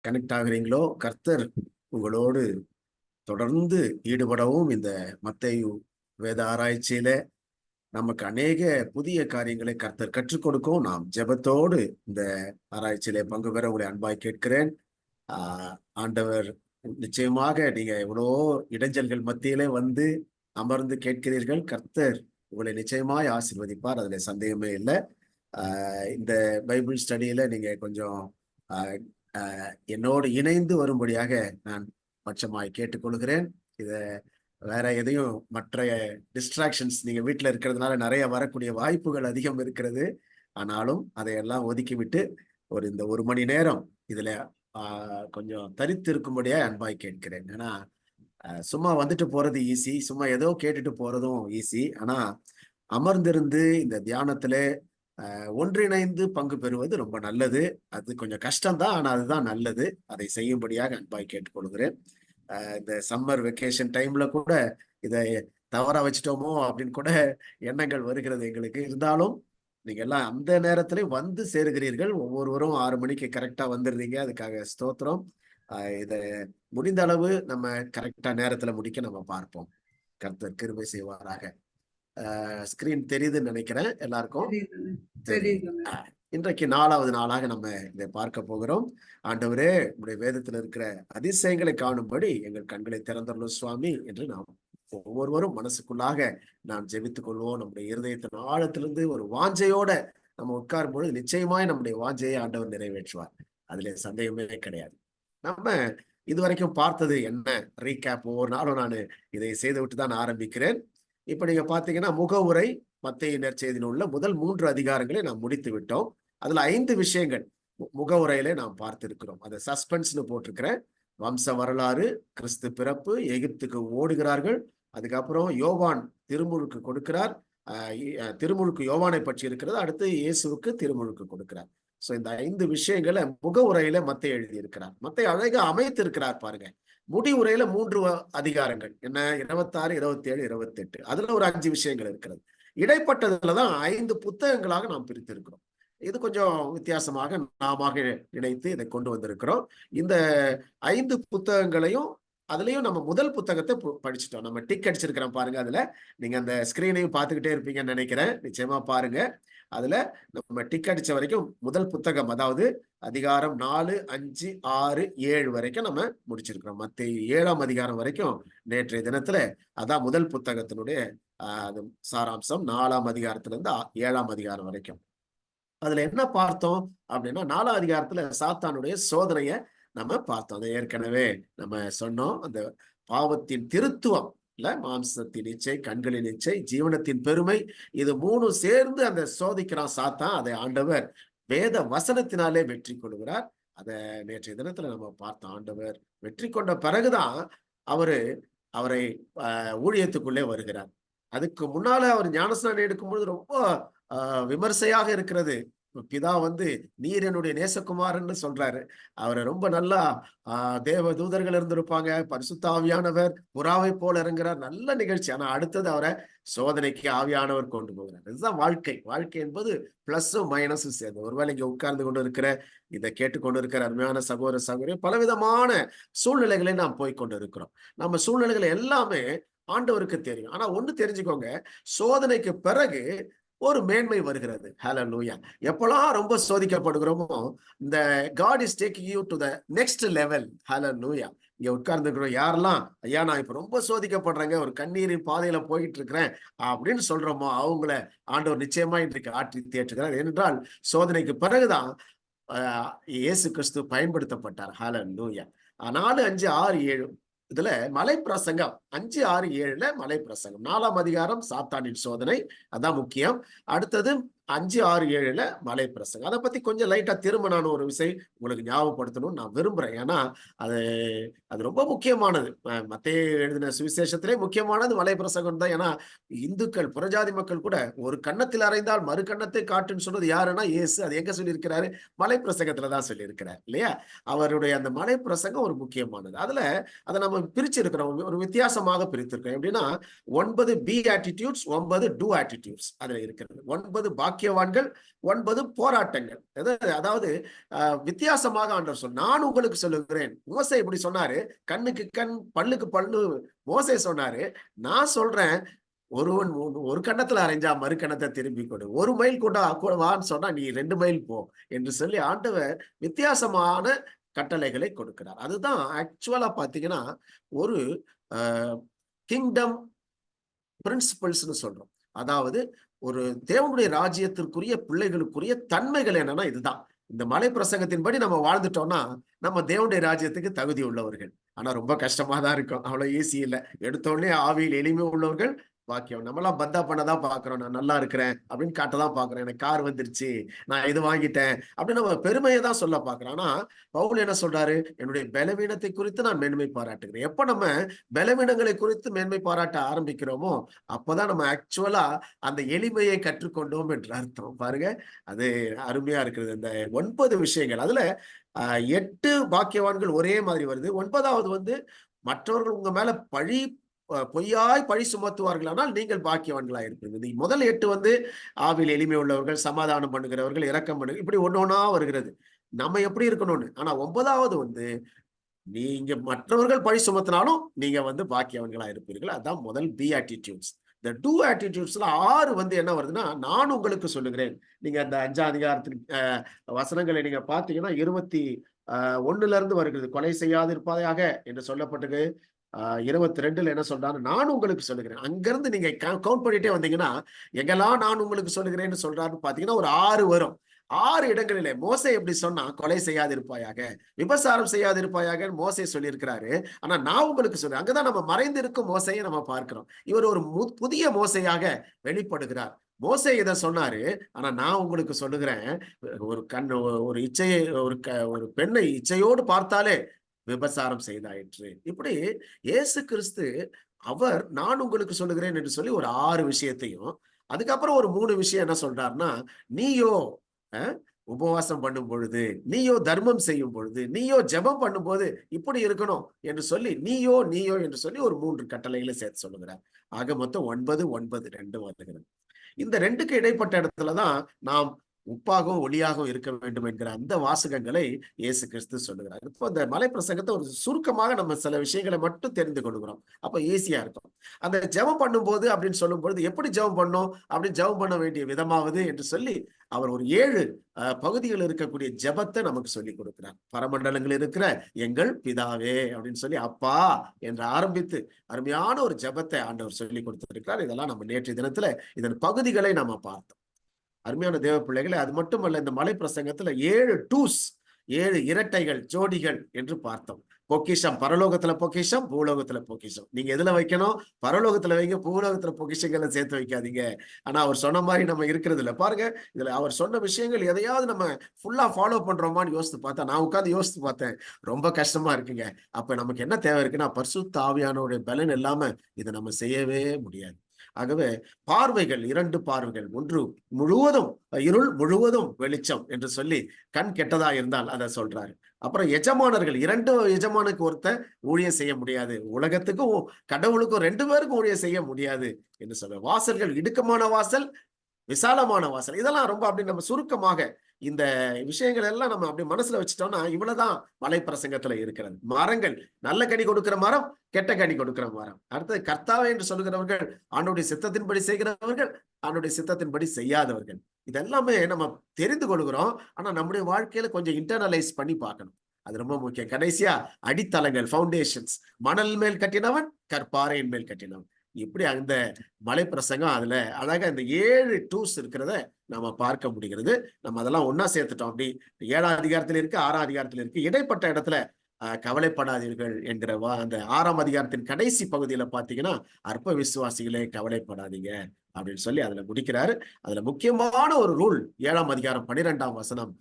Connect ஆகுறீங்களோ, கர்த்தர் உங்களோடு தொடர்ந்து ஈடுபடவும் இந்த மத்தேயு வேத ஆராய்ச்சியில நமக்கு அநேக புதிய காரியங்களை கர்த்தர் கற்றுக் கொடுக்கவும் நாம் ஜெபத்தோடு இந்த ஆராய்ச்சியிலே பங்கு பெற உங்களை அன்பாய் கேட்கிறேன். ஆண்டவர் நிச்சயமாக நீங்க எவ்வளோ இடைஞ்சல்கள் மத்தியிலே வந்து அமர்ந்து கேட்கிறீர்கள். கர்த்தர் உங்களை நிச்சயமாய் ஆசீர்வதிப்பார், அதுல சந்தேகமே இல்லை. இந்த பைபிள் ஸ்டடியில நீங்க கொஞ்சம் என்னோடு இணைந்து வரும்படியாக நான் பட்சமாய் கேட்டுக்கொள்கிறேன். இத வேற எதையும் மற்ற டிஸ்ட்ராக்ஷன்ஸ் நீங்க வீட்டுல இருக்கிறதுனால நிறைய வரக்கூடிய வாய்ப்புகள் அதிகம் இருக்கிறது. ஆனாலும் அதையெல்லாம் ஒதுக்கிவிட்டு இந்த 1 மணி நேரம் இதுல கொஞ்சம் தரித்து இருக்கும்படியா அன்பாய் கேட்கிறேன். ஏன்னா சும்மா வந்துட்டு போறது ஈஸி, சும்மா ஏதோ கேட்டுட்டு போறதும் ஈஸி. ஆனா அமர்ந்திருந்து இந்த தியானத்துல ஒன்றிணைந்து பங்கு பெறுவது ரொம்ப நல்லது. அது கொஞ்சம் கஷ்டம்தான், ஆனா அதுதான் நல்லது. அதை செய்யும்படியாக அன்பாய் கேட்டுக்கொள்கிறேன். இந்த சம்மர் வெக்கேஷன் டைம்ல கூட இதை தவறா வச்சுட்டோமோ அப்படின்னு கூட எண்ணங்கள் வருகிறது எங்களுக்கு. இருந்தாலும் நீங்க எல்லாம் அந்த நேரத்துல வந்து சேருகிறீர்கள். ஒவ்வொருவரும் 6 மணிக்கு கரெக்டா வந்துடுறீங்க. அதுக்காக ஸ்தோத்திரம். இதை முடிந்த அளவு நம்ம கரெக்டா நேரத்துல முடிக்க நம்ம பார்ப்போம். கர்த்தர் கிருபை செய்வாராக. ஸ்கிரீன் தெரியுதுன்னு நினைக்கிறேன் எல்லாருக்கும். இன்றைக்கு 4வது நாளாக நம்ம இதை பார்க்க போகிறோம். ஆண்டவரே, உடைய வேதத்துல இருக்கிற அதிசயங்களை காணும்படி எங்கள் கண்களை திறந்தருளும் சுவாமி என்று நாம் ஒவ்வொருவரும் மனசுக்குள்ளாக நாம் ஜெபித்துக் கொள்வோம். நம்முடைய இருதயத்தின் ஆழத்திலிருந்து ஒரு வாஞ்சையோட நம்ம உட்காரும் பொழுது நிச்சயமாய் நம்முடைய வாஞ்சையை ஆண்டவர் நிறைவேற்றுவார். அதுல சந்தேகமே கிடையாது. நம்ம இதுவரைக்கும் பார்த்தது என்ன ரீகேப் ஒவ்வொரு நாளும் நான் இதை செய்து விட்டு தான் ஆரம்பிக்கிறேன். இப்ப நீங்க பாத்தீங்கன்னா முகவுரை மத்தேயு நற்செய்தியில் உள்ள முதல் 3 அதிகாரங்களை நாம் முடித்து விட்டோம். அதுல 5 விஷயங்கள் முகவுரையிலே நாம் பார்த்திருக்கிறோம். அதை சஸ்பென்ஸ்னு போட்டிருக்கிறேன். வம்ச வரலாறு, கிறிஸ்து பிறப்பு, எகிப்துக்கு ஓடுகிறார்கள், அதுக்கப்புறம் யோவான் திருமுழுக்கு கொடுக்கிறார், திருமுழுக்கு யோவானை பற்றி இருக்கிறது, அடுத்து இயேசுவுக்கு திருமுழுக்கு கொடுக்கிறார். சோ இந்த 5 விஷயங்களை முகவுரையில மத்தேயு எழுதி இருக்கிறார். மத்தேயு அழகா அமைத்து இருக்கிறார் பாருங்க. முடிவுரையில 3 அதிகாரங்கள் என்ன, 26, 27, 28. அதுல ஒரு 5 விஷயங்கள் இருக்கிறது. இடைப்பட்டதுலதான் 5 புத்தகங்களாக நாம் பிரித்திருக்கிறோம். இது கொஞ்சம் வித்தியாசமாக நாம நினைத்து இதை கொண்டு வந்திருக்கிறோம். இந்த 5 புத்தகங்களையும் அதுலயும் நம்ம முதல் புத்தகத்தை படிச்சுட்டோம். நம்ம டிக் அடிச்சிருக்கிறோம் பாருங்க. அதுல நீங்க அந்த ஸ்கிரீனையும் பார்த்துக்கிட்டே இருப்பீங்கன்னு நினைக்கிறேன். நிச்சயமா பாருங்க. அதுல நம்ம டிக் அடிச்ச வரைக்கும் முதல் புத்தகம், அதாவது அதிகாரம் 4, 5, 6, 7 வரைக்கும் நம்ம முடிச்சிருக்கிறோம். மத்தேயு 7ஆம் அதிகாரம் வரைக்கும் நேற்றைய தினத்துல அதான் முதல் புத்தகத்தினுடைய சாராம்சம். 4ஆம் அதிகாரத்துல இருந்து 7ஆம் அதிகாரம் வரைக்கும். அதுல என்ன பார்த்தோம் அப்படின்னா, 4ஆம் அதிகாரத்துல சாத்தானுடைய சோதனைய நம்ம பார்த்தோம். அதை ஏற்கனவே நம்ம சொன்னோம். அந்த பாவத்தின் திருத்துவம் இல்ல, மாம்சத்தின் இச்சை, கண்களின் இச்சை, ஜீவனத்தின் பெருமை, இது 3 சேர்ந்து அந்த சோதிக்கிறான் சாத்தான். அதை ஆண்டவர் வேத வசனத்தினாலே வெற்றி கொள்கிறார். அதை நேற்றைய தினத்துல நம்ம பார்த்தோம். ஆண்டவர் வெற்றி கொண்ட பிறகுதான் அவரை ஊழியத்துக்குள்ளே வருகிறார். அதுக்கு முன்னால அவர் ஞானஸ்நானம் எடுக்கும்பொழுது ரொம்ப விமர்சையாக இருக்கிறது. பிதா நீர் என்னுடைய நேசகுமாரன்னு சொல்றாரு. அவரை ரொம்ப நல்லா தேவ தூதர்கள் இருந்திருப்பாங்க, பரிசுத்த ஆவியானவர் புறாவை போல இறங்குறார், நல்ல நிகழ்ச்சி. ஆனா அடுத்தது அவரை சோதனைக்கு ஆவியானவர் கொண்டு போகிறார். இதுதான் வாழ்க்கை. வாழ்க்கை என்பது பிளஸும் மைனஸும் சேர்ந்து. ஒருவேளை இங்க உட்கார்ந்து கொண்டு இருக்கிற, இதை கேட்டுக்கொண்டு இருக்கிற அருமையான சகோதர சகோதரி, பலவிதமான சூழ்நிலைகளை நாம் போய்கொண்டு இருக்கிறோம். நம்ம சூழ்நிலைகளை எல்லாமே ஆண்டவருக்கு தெரியும். ஆனா ஒண்ணு தெரிஞ்சுக்கோங்க, சோதனைக்கு பிறகு ஒரு மேன்மை வருகிறது. ஹல்லேலூயா. எப்பெல்லாம் ரொம்ப சோதிக்கப்படுகிறோமோ, இந்த God is taking you to the next level. ஹல்லேலூயா. இங்க உட்கார்ந்து இருக்கிறோம் யாரெல்லாம், ஐயா நான் இப்ப ரொம்ப சோதிக்கப்படுறேங்க, ஒரு கண்ணீரின் பாதையில போயிட்டு இருக்கிறேன் அப்படின்னு சொல்றோமோ, அவங்கள ஆண்டவர் நிச்சயமா இன்றைக்கு ஆற்றி தேற்றுகிறார். ஏனென்றால் சோதனைக்கு பிறகுதான் இயேசு கிறிஸ்து பயன்படுத்தப்பட்டார். ஹல்லேலூயா. 4, 5, 6, 7 இதுல மலை பிரசங்கம் 5, 6, 7 மலை பிரசங்கம். 4ஆம் அதிகாரம் சாத்தானின் சோதனை, அதான் முக்கியம். அடுத்தது 5, 6, 7 மலை பிரசங்கம். அதை பத்தி கொஞ்சம் லைட்டா திரும்ப நான் ஒரு விஷயம் உங்களுக்கு ஞாபகப்படுத்தணும்னு நான் விரும்புறேன். ஏன்னா அது ரொம்ப முக்கியமானது. மத்தேயு எழுதின சுவிசேஷத்திலே முக்கியமானது மலை பிரசங்கம் தான். ஏன்னா இந்துக்கள், புறஜாதி மக்கள் கூட ஒரு கன்னத்தில் அறைந்தால் மறு கன்னத்தை காட்டுன்னு சொன்னது யாருன்னா இயேசு. அது எங்க சொல்லியிருக்கிறாரு? மலை பிரசங்கத்துலதான் சொல்லியிருக்கிறார் இல்லையா? அவருடைய அந்த மலை பிரசங்கம் ஒரு முக்கியமானது. அதை நம்ம பிரிச்சிருக்கிறோம், ஒரு வித்தியாசமாக பிரித்திருக்கிறோம். எப்படின்னா 9 பி ஆட்டிடியூட்ஸ், 9 டூ ஆட்டிடியூட்ஸ் அதுல இருக்கிறது. 9 பாக்கிய பாக்கியவான்கள், 9 போராட்டங்கள். அதாவது வித்தியாசமாக ஆண்டவர் சொல், நான் உங்களுக்கு சொல்லுகிறேன். மோசே இப்படி சொன்னாரு, கண்ணுக்கு கண் பல்லுக்கு பல்லு மோசே சொன்னாரு. நான் சொல்றேன், ஒருவன் ஒரு கண்ணத்துல அரைஞ்சா மறு கண்ணத்தை திரும்பி கொடு, ஒரு மைல் கூட வான்னு சொன்னா நீ 2 மைல் போ என்று சொல்லி ஆண்டவர் வித்தியாசமான கட்டளைகளை கொடுக்கிறார். அதுதான் ஆக்சுவலா பாத்தீங்கன்னா ஒரு கிங்டம் பிரின்சிபல்ஸ்னு சொல்றோம். அதாவது ஒரு தேவனுடைய ராஜ்யத்திற்குரிய பிள்ளைகளுக்குரிய தன்மைகள் என்னன்னா இதுதான். இந்த மலை பிரசங்கத்தின்படி நம்ம வாழ்ந்துட்டோம்னா நம்ம தேவனுடைய ராஜ்யத்துக்கு தகுதி உள்ளவர்கள். ஆனா ரொம்ப கஷ்டமா தான் இருக்கும், அவ்வளவு ஈஸி இல்லை. எடுத்தோடனே ஆவியில் எளிமை உள்ளவர்கள் பாக்கியம். நம்மளாம் பந்தா பண்ணதான் பாக்குறோம், நான் நல்லா இருக்கிறேன் அப்படின்னு காட்டதான் பாக்குறேன், எனக்கு கார் வந்துருச்சு, நான் இது வாங்கிட்டேன் அப்படின்னு நம்ம பெருமையை தான் சொல்ல பாக்குறோம். ஆனா பவுல் என்ன சொல்றாரு, என்னுடைய பலவீனத்தை குறித்து நான் மேன்மை பாராட்டுகிறேன். எப்ப நம்ம பலவீனங்களை குறித்து மேன்மை பாராட்ட ஆரம்பிக்கிறோமோ அப்பதான் நம்ம ஆக்சுவலா அந்த எளிமையை கற்றுக்கொண்டோம் என்று அர்த்தம். பாருங்க, அது அருமையா இருக்கிறது. இந்த 9 விஷயங்கள், அதுல 8 பாக்கியவான்கள் ஒரே மாதிரி வருது. 9வது வந்து மற்றவர்கள் உங்க மேல பொய்யாய் பழி சுமத்துவார்கள், ஆனால் நீங்கள் பாக்கியவான்களாக இருப்பீங்க. முதல் 8 வந்து ஆவில் எளிமை உள்ளவர்கள், சமாதானம் பண்ணுகிறவர்கள், இரக்கம் பண்ணு, இப்படி ஒன்னொன்னா வருகிறது நம்ம எப்படி இருக்கணும்னு. ஆனா 9வது வந்து நீங்க மற்றவர்கள் பழி சுமத்தினாலும் நீங்க வந்து பாக்கியவான்களா இருப்பீர்கள். அதான் முதல் பி ஆட்டிடியூட்ஸ். இந்த டூ ஆட்டிடியூட்ஸ்ல 6 வந்து என்ன வருதுன்னா, நான் உங்களுக்கு சொல்லுகிறேன். நீங்க அந்த 5ஆம் அதிகாரத்தின் வசனங்களை நீங்க பாத்தீங்கன்னா 21ல இருந்து வருகிறது. கொலை செய்யாது இருப்பதாக என்று சொல்லப்பட்டது. 22ல என்ன சொல்றாரு, நான் உங்களுக்கு சொல்லுகிறேன். அங்கிருந்து நீங்க கவுண்ட் பண்ணிட்டே வந்தீங்கன்னா எங்கெல்லாம் நான் உங்களுக்கு சொல்லுகிறேன்னு சொல்றாருன்னு பாத்தீங்கன்னா ஒரு 6 வரும். 6 இடங்களிலே மோசே எப்படி சொன்னா, கொலை செய்யாதிருப்பாயாக, விபசாரம் செய்யாதிருப்பாயாக மோசே சொல்லியிருக்கிறாரு. ஆனா நான் உங்களுக்கு சொல்றேன், அங்கதான் நம்ம மறைந்திருக்கும் மோசையை நம்ம பார்க்கிறோம். இவர் ஒரு புதிய மோசையாக வெளிப்படுகிறார். மோசே இதை சொன்னாரு, ஆனா நான் உங்களுக்கு சொல்லுகிறேன், ஒரு இச்சையை ஒரு பெண்ணை இச்சையோடு பார்த்தாலே விபசாரம் செய்தாயிற்று. இப்படி இயேசு கிறிஸ்து அவர் நான் உங்களுக்கு சொல்லுகிறேன் என்று சொல்லி ஒரு 6 விஷயத்தையும், அதுக்கப்புறம் ஒரு 3 விஷயம் என்ன சொல்றாருன்னா, நீயோ உபவாசம் பண்ணும் பொழுது, நீயோ தர்மம் செய்யும் பொழுது, நீயோ ஜெபம் பண்ணும்போது இப்படி இருக்கணும் என்று சொல்லி நீயோ நீயோ என்று சொல்லி ஒரு 3 கட்டளைகளை சேர்த்து சொல்லுகிறார். ஆக மொத்தம் 9, 9, 2 வருகிறது. இந்த 2க்கு இடைப்பட்ட இடத்துலதான் நாம் உப்பாகவும் ஒளியாகவும் இருக்க வேண்டும் என்கிற அந்த வாசகங்களை இயேசு கிறிஸ்து சொல்லுகிறார். இப்போ இந்த மலை பிரசங்கத்தை ஒரு சுருக்கமாக நம்ம சில விஷயங்களை மட்டும் தெரிந்து கொள்கிறோம், அப்ப ஈஸியா இருக்கும். அந்த ஜெபம் பண்ணும்போது அப்படின்னு சொல்லும் பொழுது எப்படி ஜெபம் பண்ணும், அப்படின்னு ஜெபம் பண்ண வேண்டிய விதமாவது என்று சொல்லி அவர் ஒரு 7 பகுதிகள் இருக்கக்கூடிய ஜெபத்தை நமக்கு சொல்லி கொடுக்கிறார். பரமண்டலங்கள் இருக்கிற எங்கள் பிதாவே அப்படின்னு சொல்லி அப்பா என்று ஆரம்பித்து அருமையான ஒரு ஜெபத்தை ஆண்டவர் சொல்லி கொடுத்திருக்கிறார். இதெல்லாம் நம்ம நேற்றைய தினத்துல இதன் பகுதிகளை நாம பார்த்தோம். அருமையான தேவ பிள்ளைகளை, அது மட்டுமல்ல, இந்த மலை பிரசங்கத்துல 7 டூஸ், 7 இரட்டைகள், ஜோடிகள் என்று பார்த்தோம். பொக்கிஷம், பரலோகத்துல பொக்கிஷம், பூலோகத்துல பொக்கிஷம். நீங்க எதுல வைக்கணும், பரலோகத்துல வைங்க, பூலோகத்துல பொக்கிஷங்களை சேர்த்து வைக்காதீங்க. ஆனா அவர் சொன்ன மாதிரி நம்ம இருக்கிறது இல்ல. பாருங்க, இதுல அவர் சொன்ன விஷயங்கள் எதையாவது நம்ம ஃபுல்லா ஃபாலோ பண்றோமான்னு யோசித்து பார்த்தா, நான் உட்கார்ந்து யோசித்து பார்த்தேன், ரொம்ப கஷ்டமா இருக்குங்க. அப்ப நமக்கு என்ன தேவை இருக்குன்னா, பரிசுத்த ஆவியானவருடைய பலன் இல்லாம இதை நம்ம செய்யவே முடியாது. ஆகவே பார்வைகள், 2 பார்வைகள், ஒன்று முழுவதும் இருள், முழுவதும் வெளிச்சம் என்று சொல்லி கண் கெட்டதா இருந்தால் அதை சொல்றாரு. அப்புறம் எஜமானர்கள், 2 எஜமானுக்கு ஒருத்தர் ஊழியம் செய்ய முடியாது, உலகத்துக்கும் கடவுளுக்கும் 2 பேருக்கும் ஊழியம் செய்ய முடியாது என்று சொல்ற. வாசல்கள், இடுக்கமான வாசல், விசாலமான வாசல், இதெல்லாம் ரொம்ப அப்படி நம்ம சுருக்கமாக இந்த விஷயங்கள் எல்லாம் நம்ம அப்படி மனசுல வச்சுட்டோம்னா இவ்வளவுதான் மலை பிரசங்கத்துல இருக்கிறது. மரங்கள், நல்ல கனி கொடுக்கிற மரம், கெட்ட கனி கொடுக்கிற மரம். அடுத்தது கர்த்தாவே என்று சொல்லுகிறவர்கள், ஆண்டோடைய சித்தத்தின்படி செய்கிறவர்கள், ஆண்டோடைய சித்தத்தின்படி செய்யாதவர்கள். இதெல்லாமே நம்ம தெரிந்து கொள்கிறோம். ஆனா நம்முடைய வாழ்க்கையில கொஞ்சம் இன்டர்னலைஸ் பண்ணி பார்க்கணும், அது ரொம்ப முக்கியம். கடைசியா அடித்தளங்கள், ஃபவுண்டேஷன்ஸ், மணல் மேல் கட்டினவன் கற்பாறையின் மேல் கட்டினவன். இப்படி அந்த மலை பிரசங்கம் அதுல அழகா இந்த 7 டூஸ் இருக்கிறத நம்ம பார்க்க முடிகிறது. நம்ம அதெல்லாம் ஒன்னா சேர்த்துட்டோம். அப்படி 7ஆம் அதிகாரத்துல இருக்கு, 6ஆம் அதிகாரத்துல இருக்கு. இடைப்பட்ட இடத்துல கவலைப்படாதீர்கள் என்கிற அந்த 6ஆம் அதிகாரத்தின் கடைசி பகுதியில பாத்தீங்கன்னா, அற்ப விசுவாசிகளே கவலைப்படாதீங்க அப்படின்னு சொல்லி அதுல முடிக்கிறாரு. அதுல முக்கியமான ஒரு ரூல் 7ஆம் அதிகாரம் 12ஆம் வசனம்,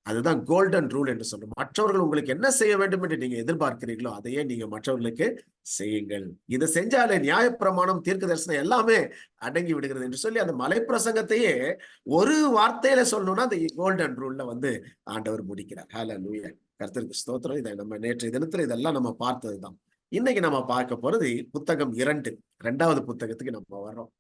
அதுதான் கோல்டன் ரூல் என்று சொல்றோம். மற்றவர்கள் உங்களுக்கு என்ன செய்ய வேண்டும் என்று நீங்க எதிர்பார்க்கிறீர்களோ அதையே நீங்க மற்றவர்களுக்கு செய்யுங்கள். இதை செஞ்சாலே நியாயப்பிரமாணம், தீர்க்க தரிசனம் எல்லாமே அடங்கி விடுகிறது என்று சொல்லி அந்த மலை பிரசங்கத்தையே ஒரு வார்த்தையில சொல்லணும்னா அந்த கோல்டன் ரூல்ல வந்து ஆண்டவர் முடிக்கிறார். ஹல்லேலூயா, கர்த்தருக்கு ஸ்தோத்திரம். இதை நம்ம நேற்றைய தினத்துல இதெல்லாம் நம்ம பார்த்ததுதான். இன்னைக்கு நம்ம பார்க்க போறது புத்தகம் 2, 2வது புத்தகத்துக்கு நம்ம வர்றோம்.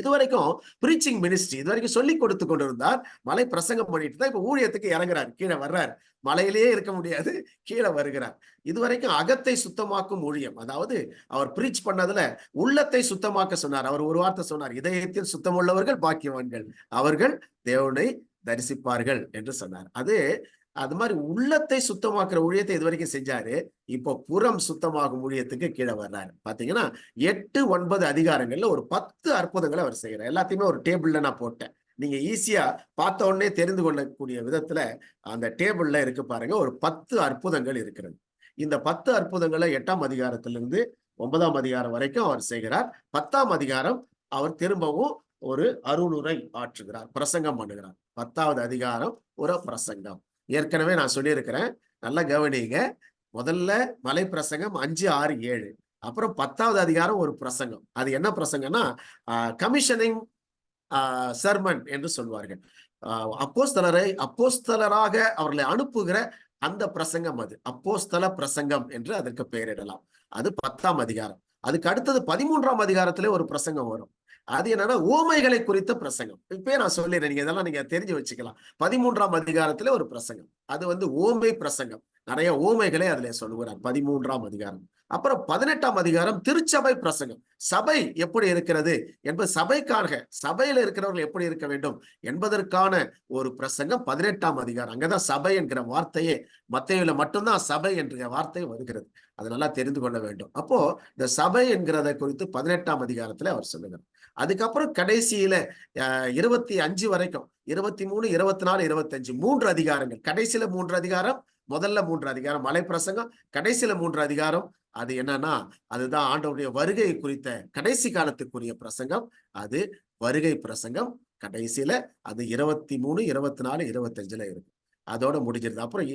இதுவரைக்கும் பிரீச்சிங் மினிஸ்ட்ரி இதுவரைக்கும் சொல்லி கொடுத்து கொண்டிருந்தார். மலை பிரசங்கம் பண்ணிட்டு தான் இப்ப ஊழியத்துக்கு இறங்குறார், கீழே வர்றார். மலையிலேயே இருக்க முடியாது, கீழே வருகிறார். இதுவரைக்கும் அகத்தை சுத்தமாக்கும் ஊழியம், அதாவது அவர் பிரீச் பண்ணதுல உள்ளத்தை சுத்தமாக்க சொன்னார். அவர் ஒரு வார்த்தை சொன்னார், இதயத்தில் சுத்தமுள்ளவர்கள் பாக்கியவான்கள், அவர்கள் தேவனை தரிசிப்பார்கள் என்று சொன்னார். அது மாதிரி உள்ளத்தை சுத்தமாக்குற ஊழியத்தை இதுவரைக்கும் செஞ்சாரு. இப்போ புறம் சுத்தமாகும் ஊழியத்துக்கு கீழே வர்றாரு. பாத்தீங்கன்னா 8, 9 அதிகாரங்கள்ல ஒரு 10 அற்புதங்களை அவர் செய்யறார். எல்லாத்தையுமே ஒரு டேபிள்ல நான் போட்டேன். நீங்க ஈஸியா பார்த்த உடனே தெரிந்து கொள்ளக்கூடிய விதத்துல அந்த டேபிள்ல இருக்கு பாருங்க. ஒரு 10 அற்புதங்கள் இருக்கிறது. இந்த 10 அற்புதங்களை 8ஆம் அதிகாரத்திலிருந்து 9ஆம் அதிகாரம் வரைக்கும் அவர் செய்கிறார். 10ஆம் அதிகாரம் அவர் திரும்பவும் ஒரு அருளுரை ஆற்றுகிறார், பிரசங்கம் பண்ணுகிறார். 10வது அதிகாரம் ஒரு பிரசங்கம். ஏற்கனவே நான் சொல்லியிருக்கிறேன், நல்லா கவனிங்க. முதல்ல மலை பிரசங்கம் 5, 6, 7. அப்புறம் 10வது அதிகாரம் ஒரு பிரசங்கம். அது என்ன பிரசங்கம்னா கமிஷனிங் சர்மன் என்று சொல்வார்கள். அப்போஸ்தலராக அவர்களை அனுப்புகிற அந்த பிரசங்கம், அது அப்போஸ்தல பிரசங்கம் என்று அதற்கு பெயரிடலாம். அது 10ஆம் அதிகாரம். அதுக்கு அடுத்தது 13ஆம் அதிகாரத்திலே ஒரு பிரசங்கம் வரும். அது என்னன்னா ஓமைகளை குறித்த பிரசங்கம். இப்பயே நான் சொல்லிடுறேன், நீங்க இதெல்லாம் நீங்க தெரிஞ்சு வச்சுக்கலாம். 13ஆம் அதிகாரத்துல ஒரு பிரசங்கம், அது ஓமை பிரசங்கம். நிறைய ஓமைகளை அதுல சொல்லுகிறார் 13ஆம் அதிகாரம். அப்புறம் 18ஆம் அதிகாரம் திருச்சபை பிரசங்கம். சபை எப்படி இருக்கிறது என்பது, சபையில இருக்கிறவர்கள் எப்படி இருக்க வேண்டும் என்பதற்கான ஒரு பிரசங்கம் 18ஆம் அதிகாரம். அங்கதான் சபை என்கிற வார்த்தையே, மத்தேயுல மட்டும்தான் சபை என்கிற வார்த்தை வருகிறது. அது நல்லா தெரிந்து கொள்ள வேண்டும். அப்போ இந்த சபை என்கிறத குறித்து 18ஆம் அதிகாரத்துல அவர் சொல்லுகிறார். அதுக்கப்புறம் கடைசியில 25 வரைக்கும் 23, 24, 25 3 அதிகாரங்கள். கடைசியில 3 அதிகாரம், முதல்ல 3 அதிகாரம் மலை பிரசங்கம், கடைசியில 3 அதிகாரம். அது என்னன்னா அதுதான் ஆண்டவருடைய வருகை குறித்த கடைசி காலத்துக்குரிய பிரசங்கம். அது வருகை பிரசங்கம். கடைசியில அது 23, 24, 25ல இருக்கு. அதோட முடிஞ்சிருது. அப்புறம்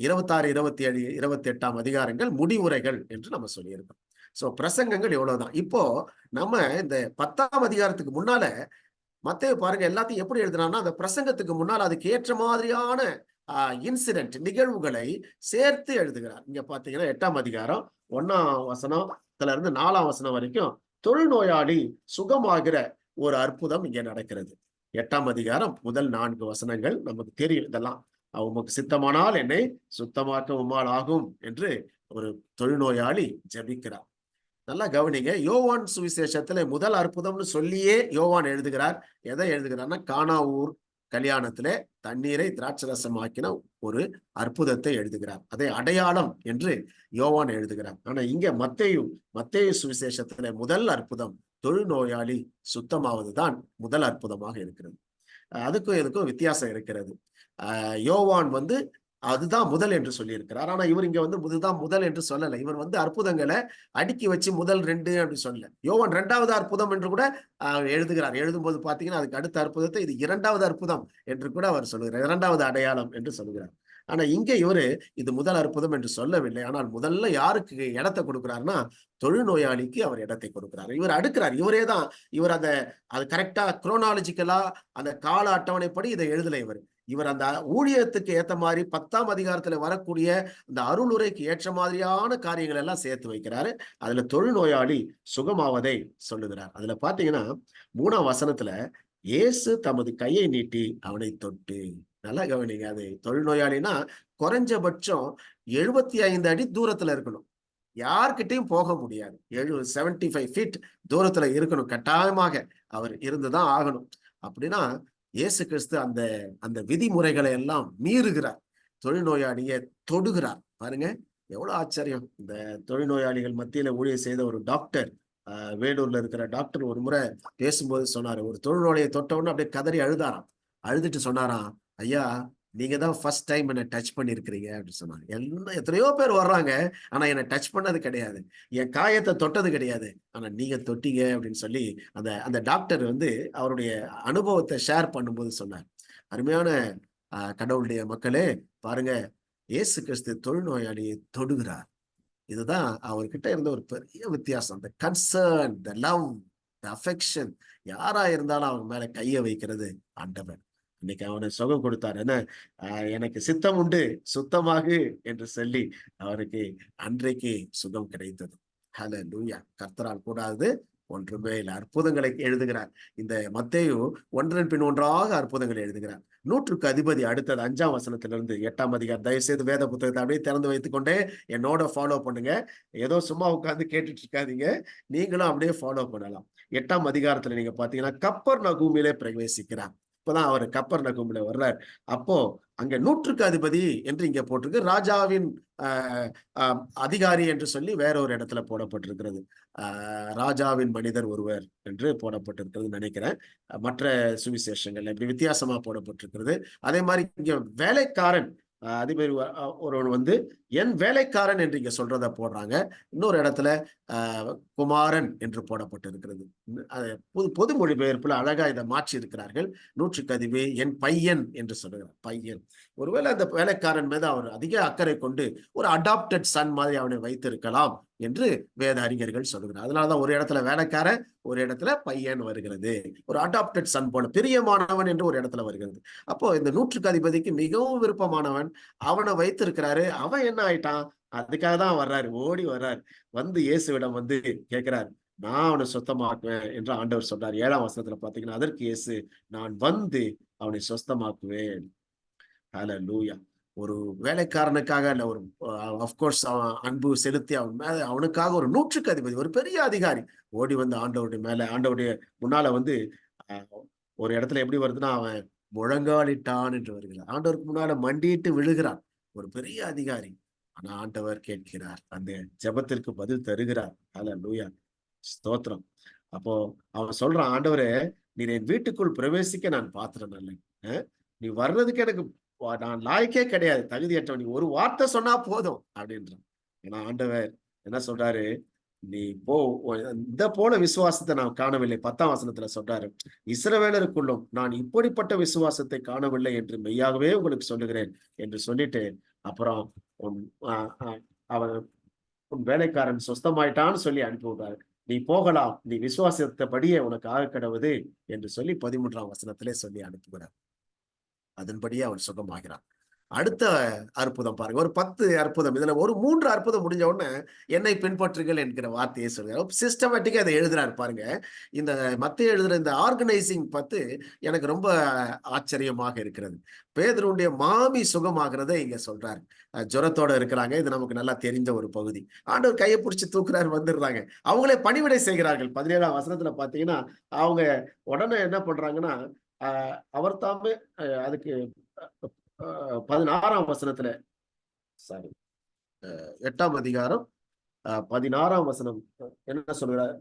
26, 27, 28ஆம் அதிகாரங்கள் முடிவுரைகள் என்று நம்ம சொல்லியிருக்கோம். சோ பிரசங்கங்கள் எவ்வளவுதான். இப்போ நம்ம இந்த 10ஆம் அதிகாரத்துக்கு முன்னால மத்தேயு பாருங்க எல்லாத்தையும் எப்படி எழுதுறான்னா, அந்த பிரசங்கத்துக்கு முன்னால் அதுக்கு ஏற்ற மாதிரியான இன்சிடென்ட், நிகழ்வுகளை சேர்த்து எழுதுகிறார். இங்க பாத்தீங்கன்னா 8ஆம் அதிகாரம் 1ஆம் வசனத்துல இருந்து 4ஆம் வசனம் வரைக்கும் தொழுநோயாளி சுகமாகிற ஒரு அற்புதம் இங்க நடக்கிறது. 8ஆம் அதிகாரம் முதல் 4 வசனங்கள் நமக்கு தெரியும். இதெல்லாம் உமக்கு சித்தமானால் என்னை சுத்தமாக்க உம்மால் ஆகும் என்று ஒரு தொழுநோயாளி ஜெபிக்கிறார். நல்லா கவனிங்க. யோவான் சுவிசேஷத்துல முதல் அற்புதம்னு சொல்லியே யோவான் எழுதுகிறார். எதை எழுதுகிறார்னா, கானா ஊர் கல்யாணத்துல தண்ணீரை திராட்சரசம் ஆக்கின ஒரு அற்புதத்தை எழுதுகிறார். அதை அடையாளம் என்று யோவான் எழுதுகிறார். ஆனா இங்க மத்தேயு சுவிசேஷத்துல முதல் அற்புதம் தொழுநோயாளி சுத்தமாவதுதான் முதல் அற்புதமாக இருக்கிறது. அதுக்கும் இதுக்கும் வித்தியாசம் இருக்கிறது. யோவான் அதுதான் முதல் என்று சொல்லி இருக்கிறார். ஆனா இவர் இங்க இதுதான் முதல் என்று சொல்லல. இவர் அற்புதங்களை அடுக்கி வச்சு முதல் 2 அப்படி சொல்லல. யோவான் 2வது அற்புதம் என்று கூட எழுதுகிறார். எழுதும்போது பாத்தீங்கன்னா அதுக்கு அடுத்த அற்புதத்தை இது 2வது அற்புதம் என்று கூட அவர் சொல்லுகிறார். 2வது அடையாளம் என்று சொல்லுகிறார். ஆனா இங்க இவரு இது முதல் அற்புதம் என்று சொல்லவில்லை. ஆனால் முதல்ல யாருக்கு இடத்தை கொடுக்கிறாருன்னா, தொழுநோயாளிக்கு அவர் இடத்தை கொடுக்கிறார். இவர் அடுக்கிறார். இவர் அது கரெக்டா குரோனாலஜிக்கலா அந்த கால அட்டவணைப்படி இதை எழுதல. இவர் அந்த ஊழியத்துக்கு ஏத்த மாதிரி 10ஆம் அதிகாரத்துல வரக்கூடிய அந்த அருளுரைக்கு ஏற்ற மாதிரியான காரியங்கள் எல்லாம் சேர்த்து வைக்கிறாரு. அதுல தொழுநோயாளி சுகமாவதை சொல்லுகிறார். அதுல பாத்தீங்கன்னா 3ஆம் வசனத்துல இயேசு தமது கையை நீட்டி அவனை தொட்டு. நல்லா கவனிங்க. அது தொழுநோயாளினா குறைஞ்சபட்சம் 75 அடி தூரத்துல இருக்கணும். யார்கிட்டையும் போக முடியாது. 75 ஃபீட் தூரத்துல இருக்கணும். கட்டாயமாக அவர் இருந்துதான் ஆகணும். அப்படின்னா இயேசு கிறிஸ்து அந்த விதிமுறைகளை எல்லாம் மீறுகிறார். தொழுநோயாளியை தொடுகிறார். பாருங்க எவ்வளவு ஆச்சரியம். இந்த தொழுநோயாளிகள் மத்தியில ஊழியர் செய்த ஒரு டாக்டர், வேலூர்ல இருக்கிற டாக்டர் ஒரு முறை பேசும்போது சொன்னாரு, ஒரு தொழுநோயை தொட்டவுடனே அப்படியே கதறி அழுதாராம். அழுதுட்டு சொன்னாராம், ஐயா நீங்க தான் ஃபர்ஸ்ட் டைம் என்ன டச் பண்ணிருக்கிறீங்க அப்படின்னு சொன்னாங்க. எத்தனையோ பேர் வர்றாங்க, ஆனா என்னை டச் பண்ணது கிடையாது, என் காயத்தை தொட்டது கிடையாது, ஆனா நீங்க தொட்டீங்க அப்படின்னு சொல்லி அந்த டாக்டர் அவருடைய அனுபவத்தை ஷேர் பண்ணும்போது சொன்னார். அருமையான கடவுளுடைய மக்களே பாருங்க, இயேசு கிறிஸ்து தொழுநோயாளியை தொடுகிறார். இதுதான் அவர்கிட்ட இருந்த ஒரு பெரிய வித்தியாசம். அந்த concern, the love, the affection. யாரா இருந்தாலும் அவங்க மேல கைய வைக்கிறது ஆண்டவர். இன்னைக்கு அவனை சுகம் கொடுத்தார். என்ன, எனக்கு சித்தம் உண்டு சுத்தமாகு என்று சொல்லி அவருக்கு அன்றைக்கு சுகம் கிடைத்தது. ஹல்லேலூயா. கர்த்தரால் கூடாது ஒன்றுமே இல்லை. அற்புதங்களை எழுதுகிறார். இந்த மத்தேயு ஒன்றன் பின் ஒன்றாக அற்புதங்களை எழுதுகிறார். நூற்றுக்கு அதிபதி அடுத்தது 5ஆம் வசனத்திலிருந்து 8ஆம் அதிகாரம். தயவு செய்து வேத புத்தகத்தை அப்படியே திறந்து வைத்துக் கொண்டே என்னோட ஃபாலோ பண்ணுங்க. ஏதோ சும்மா உட்கார்ந்து கேட்டுட்டு இருக்காதீங்க, நீங்களும் அப்படியே ஃபாலோ பண்ணலாம். 8ஆம் அதிகாரத்துல நீங்க பாத்தீங்கன்னா கப்பர் நகூமிலே பிரவேசிக்கிறார். இப்பதான் அவர் கப்பர் நகூமில வர்றார். அப்போ அங்க நூற்றுக்கு அதிபதி என்று இங்க போட்டிருக்கு. ராஜாவின் அதிகாரி என்று சொல்லி வேற ஒரு இடத்துல போடப்பட்டிருக்கிறது. ராஜாவின் மனிதர் ஒருவர் என்று போடப்பட்டிருக்கிறது நினைக்கிறேன். மற்ற சுவிசேஷங்கள்ல இப்படி வித்தியாசமா போடப்பட்டிருக்கிறது. அதே மாதிரி இங்க வேலைக்காரன் அதிபர் ஒருவன் வந்து என் வேலைக்காரன் என்று இங்க சொல்றத போடுறாங்க. இன்னொரு இடத்துல குமாரன் என்று போடப்பட்டிருக்கிறது. பொது மொழிபெயர்ப்புல அழகா இதை மாற்றி இருக்கிறார்கள். நூற்றுக்கு அதிபதி என் பையன் என்று சொல்லுகிறார். பையன். ஒருவேளை அந்த வேலைக்காரன் மீது அவர் அதிக அக்கறை கொண்டு ஒரு அடாப்டட் சன் மாதிரி அவனை வைத்திருக்கலாம் என்று வேத அறிஞர்கள் சொல்லுகிறார். அதனாலதான் ஒரு இடத்துல வேலைக்காரன், ஒரு இடத்துல பையன் வருகிறது. ஒரு அடாப்டட் சன் போல பிரியமானவன் என்று ஒரு இடத்துல வருகிறது. அப்போ இந்த நூற்றுக்கு அதிபதிக்கு மிகவும் விருப்பமானவன், அவனை வைத்திருக்கிறாரு. அவன் என்ன ஆயிட்டான்? அதுக்காக தான் வர்றாரு, ஓடி வர்றாரு. வந்து இயேசுவிடம் வந்து கேட்கிறார், நான் அவனை சொந்தமாக்குவேன் என்று ஆண்டவர் சொல்றார். 7ஆம் வசனத்துல பாத்தீங்கன்னா, அதற்கு இயேசு, நான் வந்து அவனை சொந்தமாக்குவேன். ஹல்லேலூயா. ஒரு வேலைக்காரனுக்காக இல்ல, ஒரு அப்கோர்ஸ் அவன் அன்பு செலுத்தி அவன் மேல அவனுக்காக ஒரு நூற்றுக்கு அதிபதி, ஒரு பெரிய அதிகாரி ஓடி வந்து ஆண்டவருடைய மேல, ஆண்டவருடைய முன்னால வந்து ஒரு இடத்துல எப்படி வருதுன்னா, அவன் முழங்காலிட்டான் என்று வருகிறார். ஆண்டவருக்கு முன்னால மண்டிட்டு விழுகிறான். ஒரு பெரிய அதிகாரி. ஆனா ஆண்டவர் கேட்கிறார், அந்த ஜெபத்திற்கு பதில் தருகிறார். ஹல்லேலூயா, ஸ்தோத்திரம். அப்போ அவன் சொல்றான், ஆண்டவரே, நீர் என் வீட்டுக்குள் பிரவேசிக்க நான் பாத்திரம் அல்ல. நீ வர்றதுக்கு எனக்கு நான் லாய்க்கே கிடையாது, தகுதியற்றவன். நீ ஒரு வார்த்தை சொன்னா போதும் அப்படின்றான். ஏன்னா ஆண்டவர் என்ன சொல்றாரு, நீ போ, இந்த போல விசுவாசத்தை நான் காணவில்லை. 10ஆம் வசனத்துல சொல்றாரு, இஸ்ரவேலருக்குள்ளும் நான் இப்படிப்பட்ட விசுவாசத்தை காணவில்லை என்று மெய்யாகவே உங்களுக்கு சொல்லுகிறேன் என்று சொல்லிட்டு, அப்புறம் அவன் உன் வேலைக்காரன் சொஸ்தமாயிட்டான்னு சொல்லி அனுப்பி விட்டாரு. நீ போகலாம், நீ விசுவாசத்தபடியே உனக்கு ஆக கடவுது என்று சொல்லி 13ஆம் வசனத்திலே சொல்லி அனுப்புகிறார். அதன்படியே அவன் சுகமாகிறான். அடுத்த அற்புதம் பாருங்க, ஒரு 10 அற்புதம். இதுல ஒரு 3 அற்புதம் முடிஞ்ச உடனே என்னை பின்பற்றுங்கள் என்கிற வார்த்தையை சொல்கிறார். சிஸ்டமேட்டிக்கா அதை எழுதுறாரு பாருங்க. இந்த மத்தேயு எழுதுற இந்த ஆர்கனைசிங் எனக்கு ரொம்ப ஆச்சரியமாக இருக்கிறது. பேதுருவுடைய மாமி சுகமாகிறதை இங்க சொல்றாரு. ஜுரத்தோட இருக்கிறாங்க. இது நமக்கு நல்லா தெரிஞ்ச ஒரு பகுதி. ஆண்டவர் கையை பிடிச்சி தூக்குறாரு, வந்துடுறாங்க. அவங்களே பணிவிடை செய்கிறார்கள். 17ஆம் வசனத்துல பாத்தீங்கன்னா, அவங்க உடனே என்ன பண்றாங்கன்னா, அவர் தாமே அதுக்கு 16ஆம் வசனத்துல, சாரி, 8ஆம் அதிகாரம் 16ஆம் வசனம் என்ன சொல்கிறார்?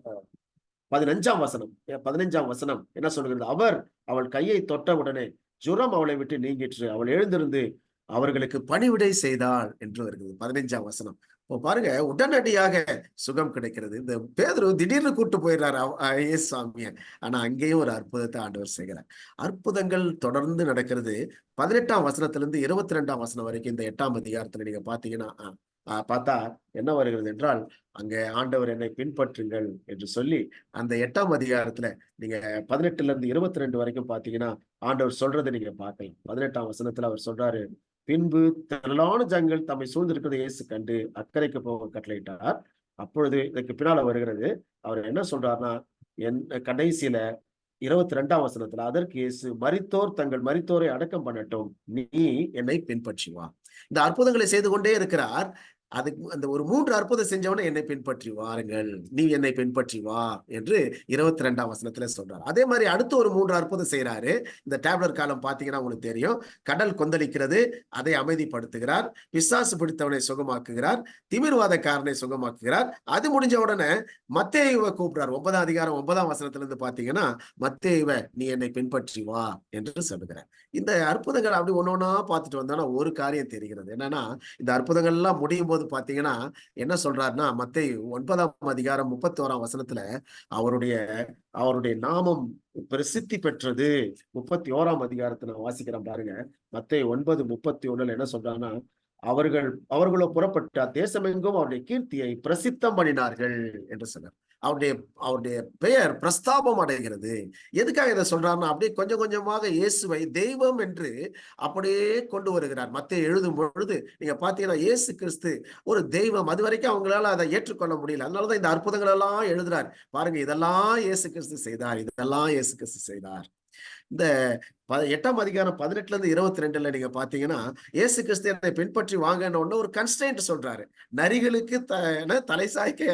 15ஆம் வசனம், 15ஆம் வசனம் என்ன சொல்கிறது? அவர் அவள் கையை தொட்ட உடனே ஜுரம் அவளை விட்டு நீங்கிற்று, அவள் எழுந்திருந்து அவர்களுக்கு பணிவிடை செய்தாள் என்று வருகிறது. 15ஆம் வசனம். இப்போ பாருங்க, உடனடியாக சுகம் கிடைக்கிறது. இந்த பேதுரு திடீர்னு கூட்டு போயிடுறாரு சாமிய. ஆனா அங்கேயும் ஒரு அற்புதத்தை ஆண்டவர் செய்கிறார். அற்புதங்கள் தொடர்ந்து நடக்கிறது. 18ஆம் வசனத்திலிருந்து 22ஆம் வசனம் வரைக்கும் இந்த 8ஆம் அதிகாரத்துல நீங்க பாத்தீங்கன்னா பார்த்தா என்ன வருகிறது என்றால், அங்க ஆண்டவர் என்னை பின்பற்றுங்கள் என்று சொல்லி அந்த 8ஆம் அதிகாரத்துல நீங்க 18ல இருந்து 22 வரைக்கும் பாத்தீங்கன்னா ஆண்டவர் சொல்றதை நீங்க பார்க்கலாம். 18ஆம் வசனத்துல அவர் சொல்றாரு, பின்பு திரளான ஜனங்கள் தம்மை சூழ்ந்திருக்கிறதை இயேசு கண்டு அக்கறைக்கு போக கட்டளையிட்டார். அப்பொழுது இதுக்கு பின்னால வருகிறது, அவர் என்ன சொல்றாருன்னா, கடைசியில 22ஆம் வசனத்துல, அதற்கு இயேசு, மரித்தோர் தங்கள் மரித்தோரை அடக்கம் பண்ணட்டும், நீ என்னை பின்பற்றி வா. இந்த அற்புதங்களை செய்து கொண்டே இருக்கிறார். அதுக்கு அந்த ஒரு 3 அற்புதம் செஞ்சவன என்னை பின்பற்றி வாருங்கள், நீ என்னை பின்பற்றி வா என்று 22ஆம் வசனத்துல சொல்றாரு. அதே மாதிரி அடுத்து ஒரு 3 அற்புதம் செய்யறாரு. இந்த டேப்லர் காலம் பாத்தீங்கன்னா உங்களுக்கு தெரியும். கடல் கொந்தளிக்கிறது, அதை அமைதிப்படுத்துகிறார். பிசாசு பிடித்தவனை சுகமாக்குகிறார். திமிர்வாதக்காரனை சுகமாக்குகிறார். அது முடிஞ்ச உடனே மத்தேயுவை கூப்பிடுறார். 9ஆம் அதிகாரம் 9ஆம் வசனத்துல இருந்து பாத்தீங்கன்னா, மத்தேயுவை நீ என்னை பின்பற்றி வா என்று சொல்லுகிறார். இந்த அற்புதங்கள் அப்படி ஒன்னொன்னா பார்த்துட்டு வந்தோம்னா ஒரு காரியம் தெரிகிறது. என்னன்னா, இந்த அற்புதங்கள் எல்லாம் முடியும் போது பாத்தீங்கன்னா என்ன சொல்றாருன்னா, மத்தேயு 9ஆம் அதிகாரம் 31ஆம் வசனத்துல அவருடைய அவருடைய நாமம் பிரசித்தி பெற்றது. 31ஆம் அதிகாரத்தை நான் வாசிக்கிறேன் பாருங்க. மத்தேயு 9:31 என்ன சொல்றாங்கன்னா, அவர்களோ புறப்பட்டு அத்தேசமெங்கும் அவருடைய கீர்த்தியை பிரசித்தம் பண்ணினார்கள் என்று சொன்னார். அவருடைய அவருடைய பெயர் பிரஸ்தாபம் அடைகிறது. எதுக்காக இதை சொல்றாருன்னா, அப்படியே கொஞ்சம் கொஞ்சமாக இயேசுவை தெய்வம் என்று அப்படியே கொண்டு வருகிறார். மத்தேயு எழுதும் பொழுது நீங்க பாத்தீங்கன்னா, இயேசு கிறிஸ்து ஒரு தெய்வம். அது வரைக்கும் அவங்களால அதை ஏற்றுக்கொள்ள முடியல. அதனாலதான் இந்த அற்புதங்கள் எல்லாம் எழுதுறார். பாருங்க, இதெல்லாம் இயேசு கிறிஸ்து செய்தார், இதெல்லாம் இயேசு கிறிஸ்து செய்தார். இந்த 8ஆம் அதிகாரம் 18ல இருந்து 22ல நீங்க பாத்தீங்கன்னா, இயேசு கிறிஸ்து என்னை பின்பற்றி வாங்கன்னு ஒண்ணு ஒரு கன்ஸ்ட்ரெயின்ட் சொல்றாரு. நரிகளுக்கு தலை சாய்க்க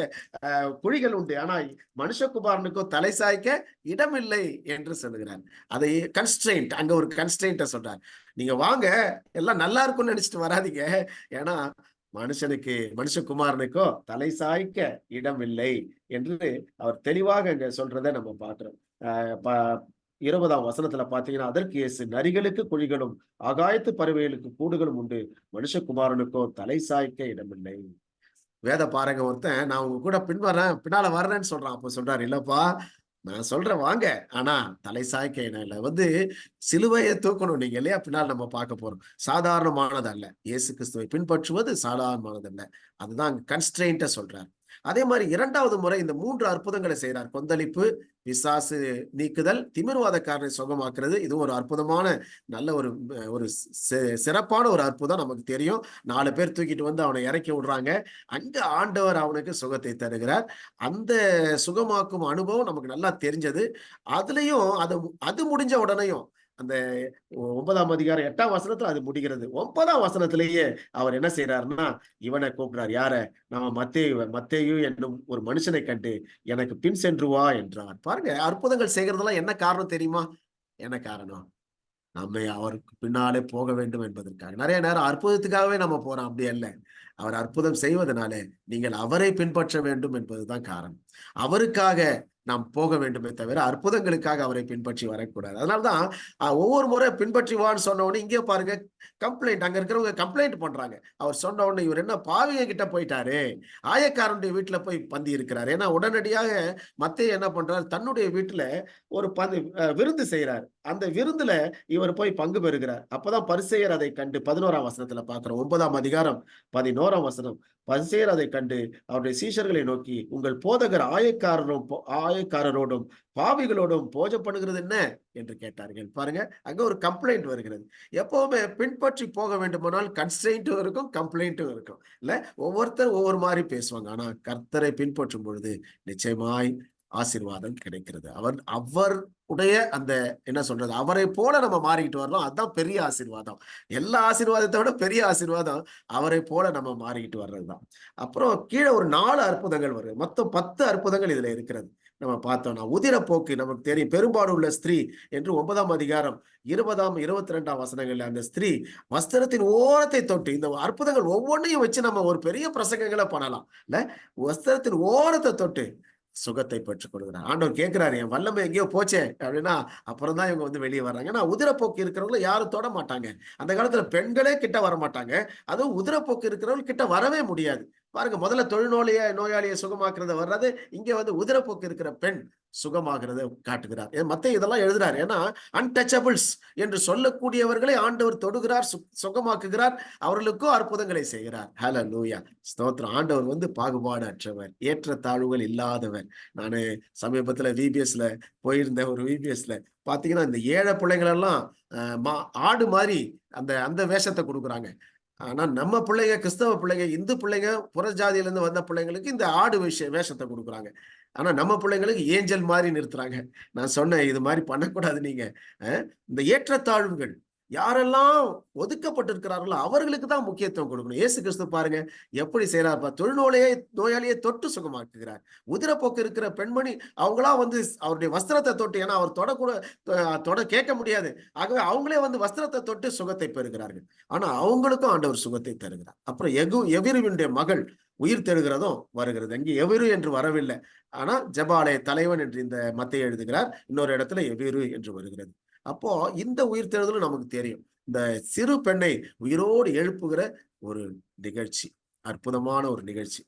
குழிகள் உண்டு, ஆனா மனுஷகுமாரனுக்கோ தலை சாய்க்க இடமில்லை என்று சொல்லுகிறார். அதை கன்ஸ்ட்ரெயின்ட், அங்க ஒரு கன்ஸ்ட்ரெயின்ட்ட சொல்றார். நீங்க வாங்க, எல்லாம் நல்லா இருக்கும்னு நினைச்சிட்டு வராதீங்க. ஏன்னா மனுஷகுமாரனுக்கோ தலை சாய்க்க இடம் இல்லை என்று அவர் தெளிவாக அங்க சொல்றதை நம்ம பாக்குறோம். 20ஆம் வசனத்துல பாத்தீங்கன்னா, அதற்கு இயேசு, நரிகளுக்கு குழிகளும் ஆகாயத்து பறவைகளுக்கு கூடுகளும் உண்டு, மனுஷகுமாரனுக்கோ தலை சாய்க்க இடமில்லை. வேத பாருங்க, ஒருத்தன் நான் உங்க கூட பின்னால வர்றேன்னு சொல்றான். அப்ப சொல்றாரு, இல்லப்பா நான் சொல்றேன் வாங்க, ஆனா தலை சாய்க்க இடம் இல்லை. சிலுவையை தூக்கணும் நீங்க இல்லையா, பின்னால் நம்ம பார்க்க போறோம். சாதாரணமானது அல்ல, இயேசு கிறிஸ்துவை பின்பற்றுவது சாதாரணமானது அல்ல. அதுதான் கன்ஸ்ட்ரெயின்ட்ட சொல்றார். அதே மாதிரி 2வது முறை இந்த 3 அற்புதங்களை செய்யறார். கொந்தளிப்பு, பிசாசு நீக்குதல், திமிர்வாதக்காரனை சுகமாக்குறது. இது ஒரு அற்புதமான, நல்ல ஒரு ஒரு சிறப்பான ஒரு அற்புதம். நமக்கு தெரியும், 4 பேர் தூக்கிட்டு வந்து அவனை இறக்கி விடுறாங்க. அங்க ஆண்டவர் அவனுக்கு சுகத்தை தருகிறார். அந்த சுகமாக்கும் அனுபவம் நமக்கு நல்லா தெரிஞ்சது. அதுலயும் அது முடிஞ்ச உடனேயும் அந்த 9ஆம் அதிகாரம் 8ஆம் வசனத்துல அது முடிகிறது. 9ஆம் வசனத்திலேயே அவர் என்ன செய்யறாருன்னா, இவனை கூப்பிடுறார். யார? நம்ம மத்தேயு என்னும் ஒரு மனுஷனை கண்டு எனக்கு பின் சென்று வா என்றார். பாருங்க, அற்புதங்கள் செய்கிறதெல்லாம் என்ன காரணம் தெரியுமா? என்ன காரணம்? நம்ம அவருக்கு பின்னாலே போக வேண்டும் என்பதற்காக. நிறைய நேரம் அற்புதத்துக்காகவே நம்ம போறோம், அப்படி அல்ல. அவர் அற்புதம் செய்வதனாலே நீங்கள் அவரை பின்பற்ற வேண்டும் என்பதுதான் காரணம். அவருக்காக நாம் போக வேண்டுமே தவிர அற்புதங்களுக்காக அவரை பின்பற்றி வரக்கூடாது. அதனால்தான் ஒவ்வொரு முறை பின்பற்றி வான்னு சொன்ன உடனே இங்கே பாருங்க, கம்ப்ளைண்ட், அங்க இருக்கிறவங்க கம்ப்ளைண்ட் பண்றாங்க. அவர் சொன்ன உடனே, இவர் என்ன பாவிங்க கிட்ட போயிட்டாரு, ஆயக்காரனுடைய வீட்டுல போய் பந்தி இருக்கிறார். ஏன்னா உடனடியாக மத்தேயு என்ன பண்றாரு, தன்னுடைய வீட்டுல ஒரு விருந்து செய்யறார். அந்த விருந்துல இவர் போய் பங்கு பெறுகிறார். அப்பதான் பரிசேயர் அதை கண்டு 11ஆம் வசனத்துல பாக்குறோம். 9ஆம் அதிகாரம் 11ஆம் வசனம். பரிசேயர் அதை கண்டு அவருடைய சீஷர்களை நோக்கி, உங்கள் போதகர் ஆயக்காரரோடும் பாவிகளோடும் போஜம் பண்ணுகிறது என்ன என்று கேட்டார்கள். பாருங்க, அங்க ஒரு கம்ப்ளைண்ட் வருகிறது. எப்பவுமே பின்பற்றி போக வேண்டுமானால் கன்ஸ்ட்ரெயின்ட்டும் இருக்கும், கம்ப்ளைண்ட்டும் இருக்கும் இல்ல. ஒவ்வொருத்தர் ஒவ்வொரு மாதிரி பேசுவாங்க. ஆனா கர்த்தரை பின்பற்றும் பொழுது நிச்சயமாய் ஆசீர்வாதம் கிடைக்கிறது. அவர் உடைய அந்த என்ன சொல்றது, அவரை போல நம்ம மாறிக்கிட்டு வரலாம். அதுதான் பெரிய ஆசீர்வாதம். எல்லா ஆசீர்வாதத்தை விட பெரிய ஆசீர்வாதம் அவரை போல நம்ம மாறிக்கிட்டு வர்றதுதான். அப்புறம் கீழே ஒரு 4 அற்புதங்கள் வருது. மொத்தம் 10 அற்புதங்கள் இதுல இருக்கிறது. நம்ம பார்த்தோம்னா, உதிரப்போக்கு நமக்கு தெரியும், பெரும்பாடு உள்ள ஸ்திரீ என்று 9ஆம் அதிகாரம் 20ஆம் 22ஆம் வசனங்கள்ல அந்த ஸ்திரீ வஸ்திரத்தின் ஓரத்தை தொட்டு, இந்த அற்புதங்கள் ஒவ்வொன்றையும் வச்சு நம்ம ஒரு பெரிய பிரசங்கங்களை பண்ணலாம் இல்ல. வஸ்திரத்தின் ஓரத்தை தொட்டு சுகத்தை பெற்றுக் கொடுக்குறார். ஆண்டவர் கேட்கிறாரு, என் வல்லமை எங்கேயோ போச்சே அப்படின்னா அப்புறம் தான் இவங்க வந்து வெளியே வர்றாங்க. ஏன்னா உதிரப்போக்கு இருக்கிறவங்களை யாரும் தொட மாட்டாங்க. அந்த காலத்துல பெண்களே கிட்ட வர மாட்டாங்க. அதுவும் உதிரப்போக்கு இருக்கிறவங்க கிட்ட வரவே முடியாது. பாருங்க, முதல்ல நோயாளியை சுகமாக்குறத வர்றது, இங்க வந்து உதிரப்போக்கு இருக்கிற பெண் சுகமாகிறத காட்டுகிறார். மத்தேயு இதெல்லாம் எழுதுறார். ஏன்னா அன்டச்சபிள்ஸ் என்று சொல்லக்கூடியவர்களை ஆண்டவர் தொடுகிறார், சுகமாக்குகிறார், அவர்களுக்கும் அற்புதங்களை செய்கிறார். ஹல்லேலூயா, ஸ்தோத்திரம். ஆண்டவர் வந்து பாகுபாடு அற்றவர், ஏற்ற தாழ்வுகள் இல்லாதவர். நானு சமீபத்துல விபிஎஸ்ல போயிருந்த ஒரு விபிஎஸ்ல பாத்தீங்கன்னா, இந்த ஏழை பிள்ளைகள் எல்லாம் ஆடு மாதிரி அந்த அந்த வேஷத்தை கொடுக்குறாங்க. ஆனா நம்ம பிள்ளைங்க, கிறிஸ்தவ பிள்ளைங்க, இந்து பிள்ளைங்க, புறஜாதியில இருந்து வந்த பிள்ளைங்களுக்கு இந்த ஆடு வேஷத்தை கொடுக்குறாங்க. ஆனா நம்ம பிள்ளைங்களுக்கு ஏஞ்சல் மாதிரி நிறுத்துறாங்க. நான் சொன்னேன், இது மாதிரி பண்ணக்கூடாது நீங்க. இந்த ஏற்றத்தாழ்வுகள், யாரெல்லாம் ஒதுக்கப்பட்டிருக்கிறார்களோ அவர்களுக்கு தான் முக்கியத்துவம் கொடுக்கணும். இயேசு கிறிஸ்து பாருங்க எப்படி செய்யறாரு. நோயாளியை தொட்டு சுகமாக்குகிறார். உதிரப்போக்கு இருக்கிற பெண்மணி, அவங்களா வந்து அவருடைய வஸ்திரத்தை தொட்டு, ஏன்னா அவர் தொட கேட்க முடியாது, ஆகவே அவங்களே வந்து வஸ்திரத்தை தொட்டு சுகத்தை பெறுகிறார்கள். ஆனா அவங்களுக்கும் ஆண்டவர் சுகத்தை தருகிறார். அப்புறம் எவிருவினுடைய மகள் உயிர் தெழுகிறதும் வருகிறது. அங்கே எவிரு என்று வரவில்லை, ஆனா ஜெபாலய தலைவன் என்று இந்த மத்தேயு எழுதுகிறார். இன்னொரு இடத்துல எவிரு என்று வருகிறது. அப்போ இந்த உயிர் தெழுதலும் நமக்கு தெரியும். இந்த சிறு பெண்ணை உயிரோடு எழுப்புகிற ஒரு நிகழ்ச்சி, அற்புதமான ஒரு நிகழ்ச்சி.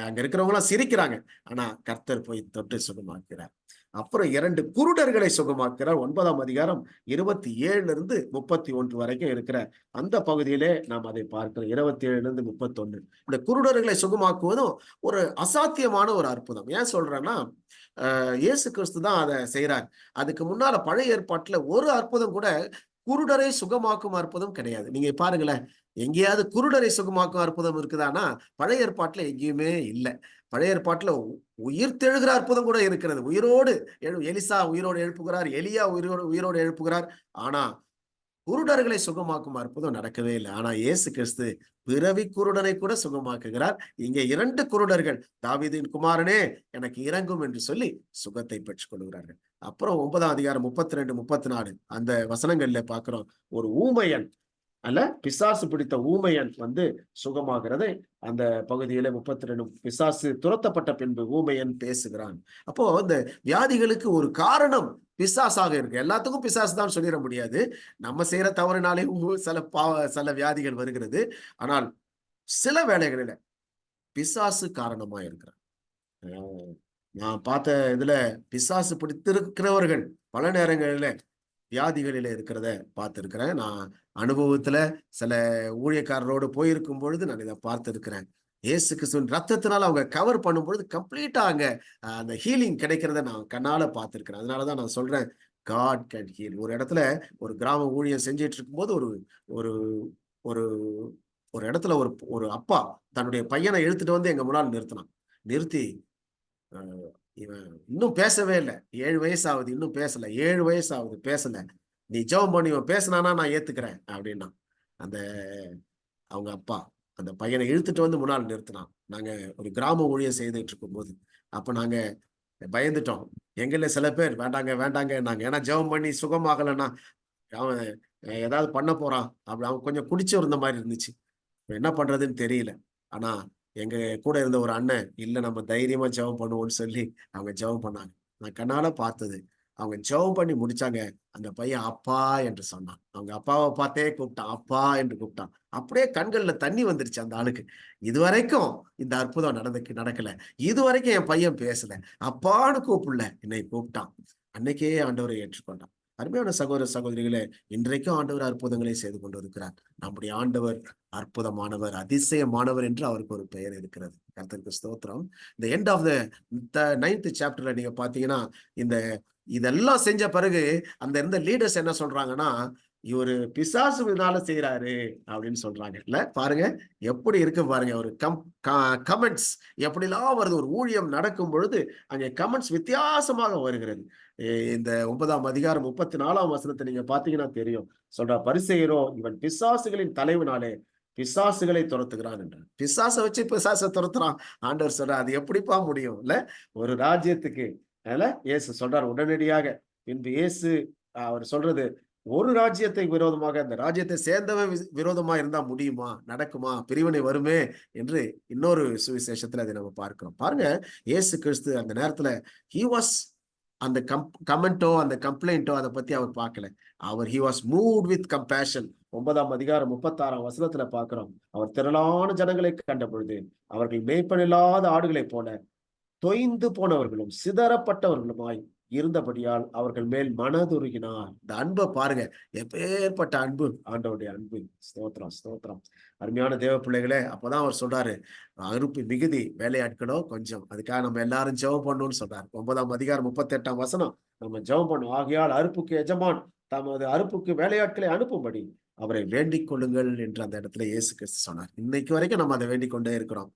அங்க இருக்கிறவங்க எல்லாம் சிரிக்கிறாங்க, ஆனா கர்த்தர் போய் தொட்டு சுகமாக்குறார். அப்புறம் 2 குருடர்களை சுகமாக்குறார். 9ஆம் அதிகாரம் 27 31 வரைக்கும் இருக்கிற அந்த பகுதியிலே நாம் அதை பார்க்கிறோம். 27 31. இந்த குருடர்களை சுகமாக்குவதும் ஒரு அசாத்தியமான ஒரு அற்புதம். ஏன் சொல்றேன்னா, இயேசு கிறிஸ்து தான் அதை செய்யறார். அதுக்கு முன்னால பழைய ஏற்பாட்டுல ஒரு அற்புதம் கூட குருடரை சுகமாக்கும் அற்புதம் கிடையாது. நீங்க பாருங்களேன், எங்கேயாவது குருடரை சுகமாக்கும் அற்புதம் இருக்குதானா? பழைய ஏற்பாட்டுல எங்கேயுமே இல்லை. பழைய ஏற்பாட்டுல உயிர் தெழுகிற அற்புதம் கூட இருக்கிறது. உயிரோடு எலிசா உயிரோடு எழுப்புகிறார், எலியா உயிரோடு எழுப்புகிறார். ஆனா குருடர்களை சுகமாக்கும் அற்புதம் நடக்கவே இல்லை. ஆனா இயேசு கிறிஸ்து பிறவி குருடனை கூட சுகமாக்குகிறார். இங்கே 2 குருடர்கள், தாவீதின் குமாரனே எனக்கு இரங்கும் என்று சொல்லி சுகத்தை பெற்றுக் கொள்கிறார்கள். அப்புறம் 9ஆம் அதிகாரம் 32 34 அந்த வசனங்கள்ல பார்க்கிறோம். ஒரு ஊமையன் அல்ல, பிசாசு பிடித்த ஊமையன் சுகமாகிறதை அந்த பகுதியில 32, பிசாசு துரத்தப்பட்ட பின்பு ஊமையன் பேசுகிறான். அப்போ இந்த வியாதிகளுக்கு ஒரு காரணம் பிசாசாக இருக்கு. எல்லாத்துக்கும் பிசாசு தான் சொல்லிட முடியாது. நம்ம செய்யற தவறுனாலே சில வியாதிகள் வருகிறது. ஆனால் சில வேளைகளில பிசாசு காரணமா இருக்கிறான். நான் பார்த்த இதுல பிசாசு பிடித்திருக்கிறவர்கள் பல நேரங்களில வியாதிகளில இருக்கிறத பார்த்திருக்கிறேன். நான் அனுபவத்துல சில ஊழியக்காரரோடு போயிருக்கும் பொழுது நான் இதை பார்த்திருக்கிறேன். இயேசு கிறிஸ்துவின் ரத்தத்தினால அவங்க கவர் பண்ணும் பொழுது கம்ப்ளீட்டா அங்க அந்த ஹீலிங் கிடைக்கிறத நான் கண்ணால பார்த்திருக்கிறேன். அதனாலதான் நான் சொல்றேன், காட் கேன் ஹீல். ஒரு இடத்துல ஒரு கிராம ஊழியம் செஞ்சிட்டு இருக்கும்போது ஒரு ஒரு ஒரு ஒரு இடத்துல ஒரு ஒரு அப்பா தன்னுடைய பையனை இழுத்துட்டு எங்க முன்னால் நிறுத்தி இவன் இன்னும் பேசவே இல்லை, 7 வயசு ஆகுது, இன்னும் பேசல, 7 வயசு ஆகுது பேசல, நீ ஜெபம் பண்ணி இவன் பேசினானா நான் ஏத்துக்கிறேன் அப்படின்னா அந்த அவங்க அப்பா அந்த பையனை இழுத்துட்டு முன்னால் நிறுத்தினான். நாங்க ஒரு கிராம ஊழியம் செய்துட்டு இருக்கும் போது அப்ப நாங்க பயந்துட்டோம். எங்கள சில பேர் வேண்டாங்க வேண்டாங்க நாங்க, ஏன்னா ஜெபம் பண்ணி சுகமாகலைன்னா அவன் ஏதாவது பண்ண போறான் அப்படி, அவன் கொஞ்சம் குடிச்சு இருந்த மாதிரி இருந்துச்சு. என்ன பண்றதுன்னு தெரியல. ஆனா எங்க கூட இருந்த ஒரு அண்ணன், இல்ல நம்ம தைரியமா ஜெபம் பண்ணுவோம்னு சொல்லி அவங்க ஜெபம் பண்ணாங்க. நான் கண்ணால பார்த்தது. அவங்க ஜெபம் பண்ணி முடிச்சாங்க. அந்த பையன் அப்பா என்று சொன்னான். அவங்க அப்பாவை பார்த்தே கூப்பிட்டான், அப்பா என்று கூப்பிட்டான். அப்படியே கண்கள்ல தண்ணி வந்துருச்சு அந்த ஆளுக்கு. இதுவரைக்கும் இந்த அற்புதம் நடக்கல. இதுவரைக்கும் என் பையன் பேசல, அப்பான்னு கூப்பிடல, என்னை கூப்பிட்டான். அன்னைக்கே ஆண்டவரை ஏற்றுக்கொண்டான். அருமையான சகோதர சகோதரிகளே, இன்றைக்கும் ஆண்டவர் அற்புதங்களை செய்து கொண்டு இருக்கிறார். நம்முடைய ஆண்டவர் அற்புதமானவர், அதிசயமானவர் என்று அவருக்கு ஒரு பெயர் இருக்கிறது. கர்த்தருக்கு ஸ்தோத்திரம். இந்த எண்ட் ஆஃப் த 9th சாப்டர்ல நீங்க பாத்தீங்கன்னா, இதெல்லாம் செஞ்ச பிறகு அந்த இருந்த லீடர்ஸ் என்ன சொல்றாங்கன்னா, இவரு பிசாசுனால செய்யறாரு அப்படின்னு சொல்றாங்க. இல்ல பாருங்க எப்படி இருக்கு பாருங்க. ஒரு கமெண்ட்ஸ் எப்படிலாம் வருது. ஒரு ஊழியம் நடக்கும் பொழுது அங்கே கமெண்ட்ஸ் வித்தியாசமாக வருகிறது. இந்த 9ஆம் அதிகாரம் 34ஆம் வசனத்தை நீங்க பாத்தீங்கன்னா தெரியும். பரிசேயரோ இவன் பிசாசுகளின் தலைவனாலே பிசாசுகளை துரத்துகிறான் என்றார். பிசாசை வச்சு பிசாசை துரத்துறான். ஆண்டவர் சொல்ற அது எப்படிப்பா முடியும்? இல்ல ஒரு ராஜ்யத்துக்கு இயேசு சொல்றார் உடனடியாக. பின்பு இயேசு அவர் சொல்றது, ஒரு ராஜ்யத்தை விரோதமாக அந்த ராஜ்யத்தை சேர்ந்தவன் விரோதமா இருந்தா முடியுமா, நடக்குமா, பிரிவினை வருமே என்று இன்னொரு சுவிசேஷத்துல அதை நம்ம பார்க்கிறோம். பாருங்க, இயேசு கிறிஸ்து அந்த நேரத்துல he was அந்த கமெண்டோ அந்த கம்ப்ளைண்டோ அதை பத்தி அவர் பார்க்கல. he was moved with compassion. 9ஆம் அதிகாரம் 36ஆம் வசனத்துல பார்க்கிறோம். அவர் திரளான ஜனங்களை கண்ட பொழுது அவர்கள் மேய்ப்பனில்லாத ஆடுகளைப் போல தொய்ந்து போனவர்களும் சிதறப்பட்டவர்களுமாய் இருந்தபடியால் அவர்கள் மேல் மனதுருகினார். இந்த அன்பை பாருங்க, எப்பேற்பட்ட அன்பு, ஆண்டவருடைய அன்பு. ஸ்தோத்திரம் ஸ்தோத்திரம். அருமையான தேவ பிள்ளைகளே, அப்பதான் அவர் சொல்றாரு, அறுப்பு மிகுதி, வேலையாட்களோ கொஞ்சம், அதுக்காக நம்ம எல்லாரும் ஜெபம் பண்ணணும்னு சொல்றாரு. 9ஆம் அதிகாரம் 38ஆம் வசனம், நம்ம ஜெபம் பண்ணும். ஆகையால் அறுப்புக்கு எஜமான் தமது அறுப்புக்கு வேலையாட்களை அனுப்பும்படி அவரை வேண்டிக் கொள்ளுங்கள் என்று அந்த இடத்துல இயேசு கிறிஸ்து சொன்னார். இன்னைக்கு வரைக்கும் நம்ம அதை வேண்டிக் கொண்டே இருக்கிறோம்.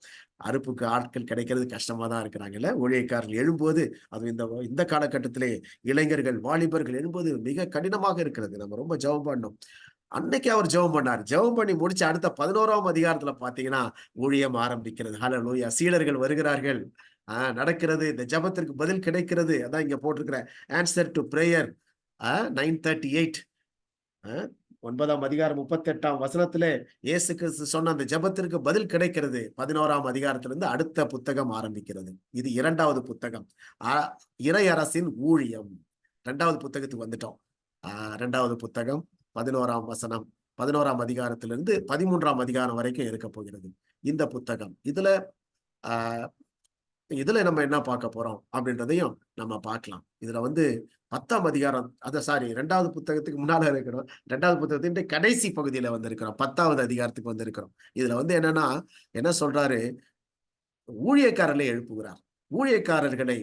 அறுப்புக்கு ஆட்கள் கிடைக்கிறது கஷ்டமா தான் இருக்கிறாங்கல்ல. ஊழியக்காரர்கள் எழும்போது, அது இந்த காலகட்டத்திலே இளைஞர்கள் வாலிபர்கள் எழும்போது மிக கடினமாக இருக்கிறது. நம்ம ரொம்ப ஜெபம் பண்ணணும். அன்னைக்கு அவர் ஜெபம் பண்ணார். ஜெபம் பண்ணி முடிச்சு அடுத்த 11ஆம் அதிகாரத்துல பாத்தீங்கன்னா ஊழியம் ஆரம்பிக்கிறது. ஹல்லேலூயா. சீடர்கள் வருகிறார்கள், நடக்கிறது, இந்த ஜெபத்திற்கு பதில் கிடைக்கிறது. அதான் இங்க போட்டிருக்கிற ஆன்சர் டு பிரேயர் 9:38. 9ஆம் அதிகாரம் 38ஆம் வசனத்திலே இயேசு கிறிஸ்து சொன்ன அந்த ஜெபத்திற்கு பதில் கிடைக்கிறது. 11ஆம் அதிகாரத்திலிருந்து அடுத்த புத்தகம் ஆரம்பிக்கிறது. இது 2வது புத்தகம், இறையரசின் ஊழியம். 2வது புத்தகத்துக்கு வந்துட்டோம். 2வது புத்தகம் 11ஆம் வசனம், 11ஆம் அதிகாரத்திலிருந்து 13ஆம் அதிகாரம் வரைக்கும் இருக்க போகிறது இந்த புத்தகம். இதுல இதுல நம்ம என்ன பார்க்க போறோம் அப்படின்றதையும் நம்ம பார்க்கலாம். இதுல வந்து 10ஆம் அதிகாரம், சாரி, 2வது புத்தகத்துக்கு முன்னால இருக்கிறோம். 2வது புத்தகத்தின் கடைசி பகுதியில வந்திருக்கிறோம். 10வது அதிகாரத்துக்கு வந்திருக்கிறோம். இதுல வந்து என்னன்னா, என்ன சொல்றாரு, ஊழியக்காரர்களை எழுப்புகிறார். ஊழியக்காரர்களை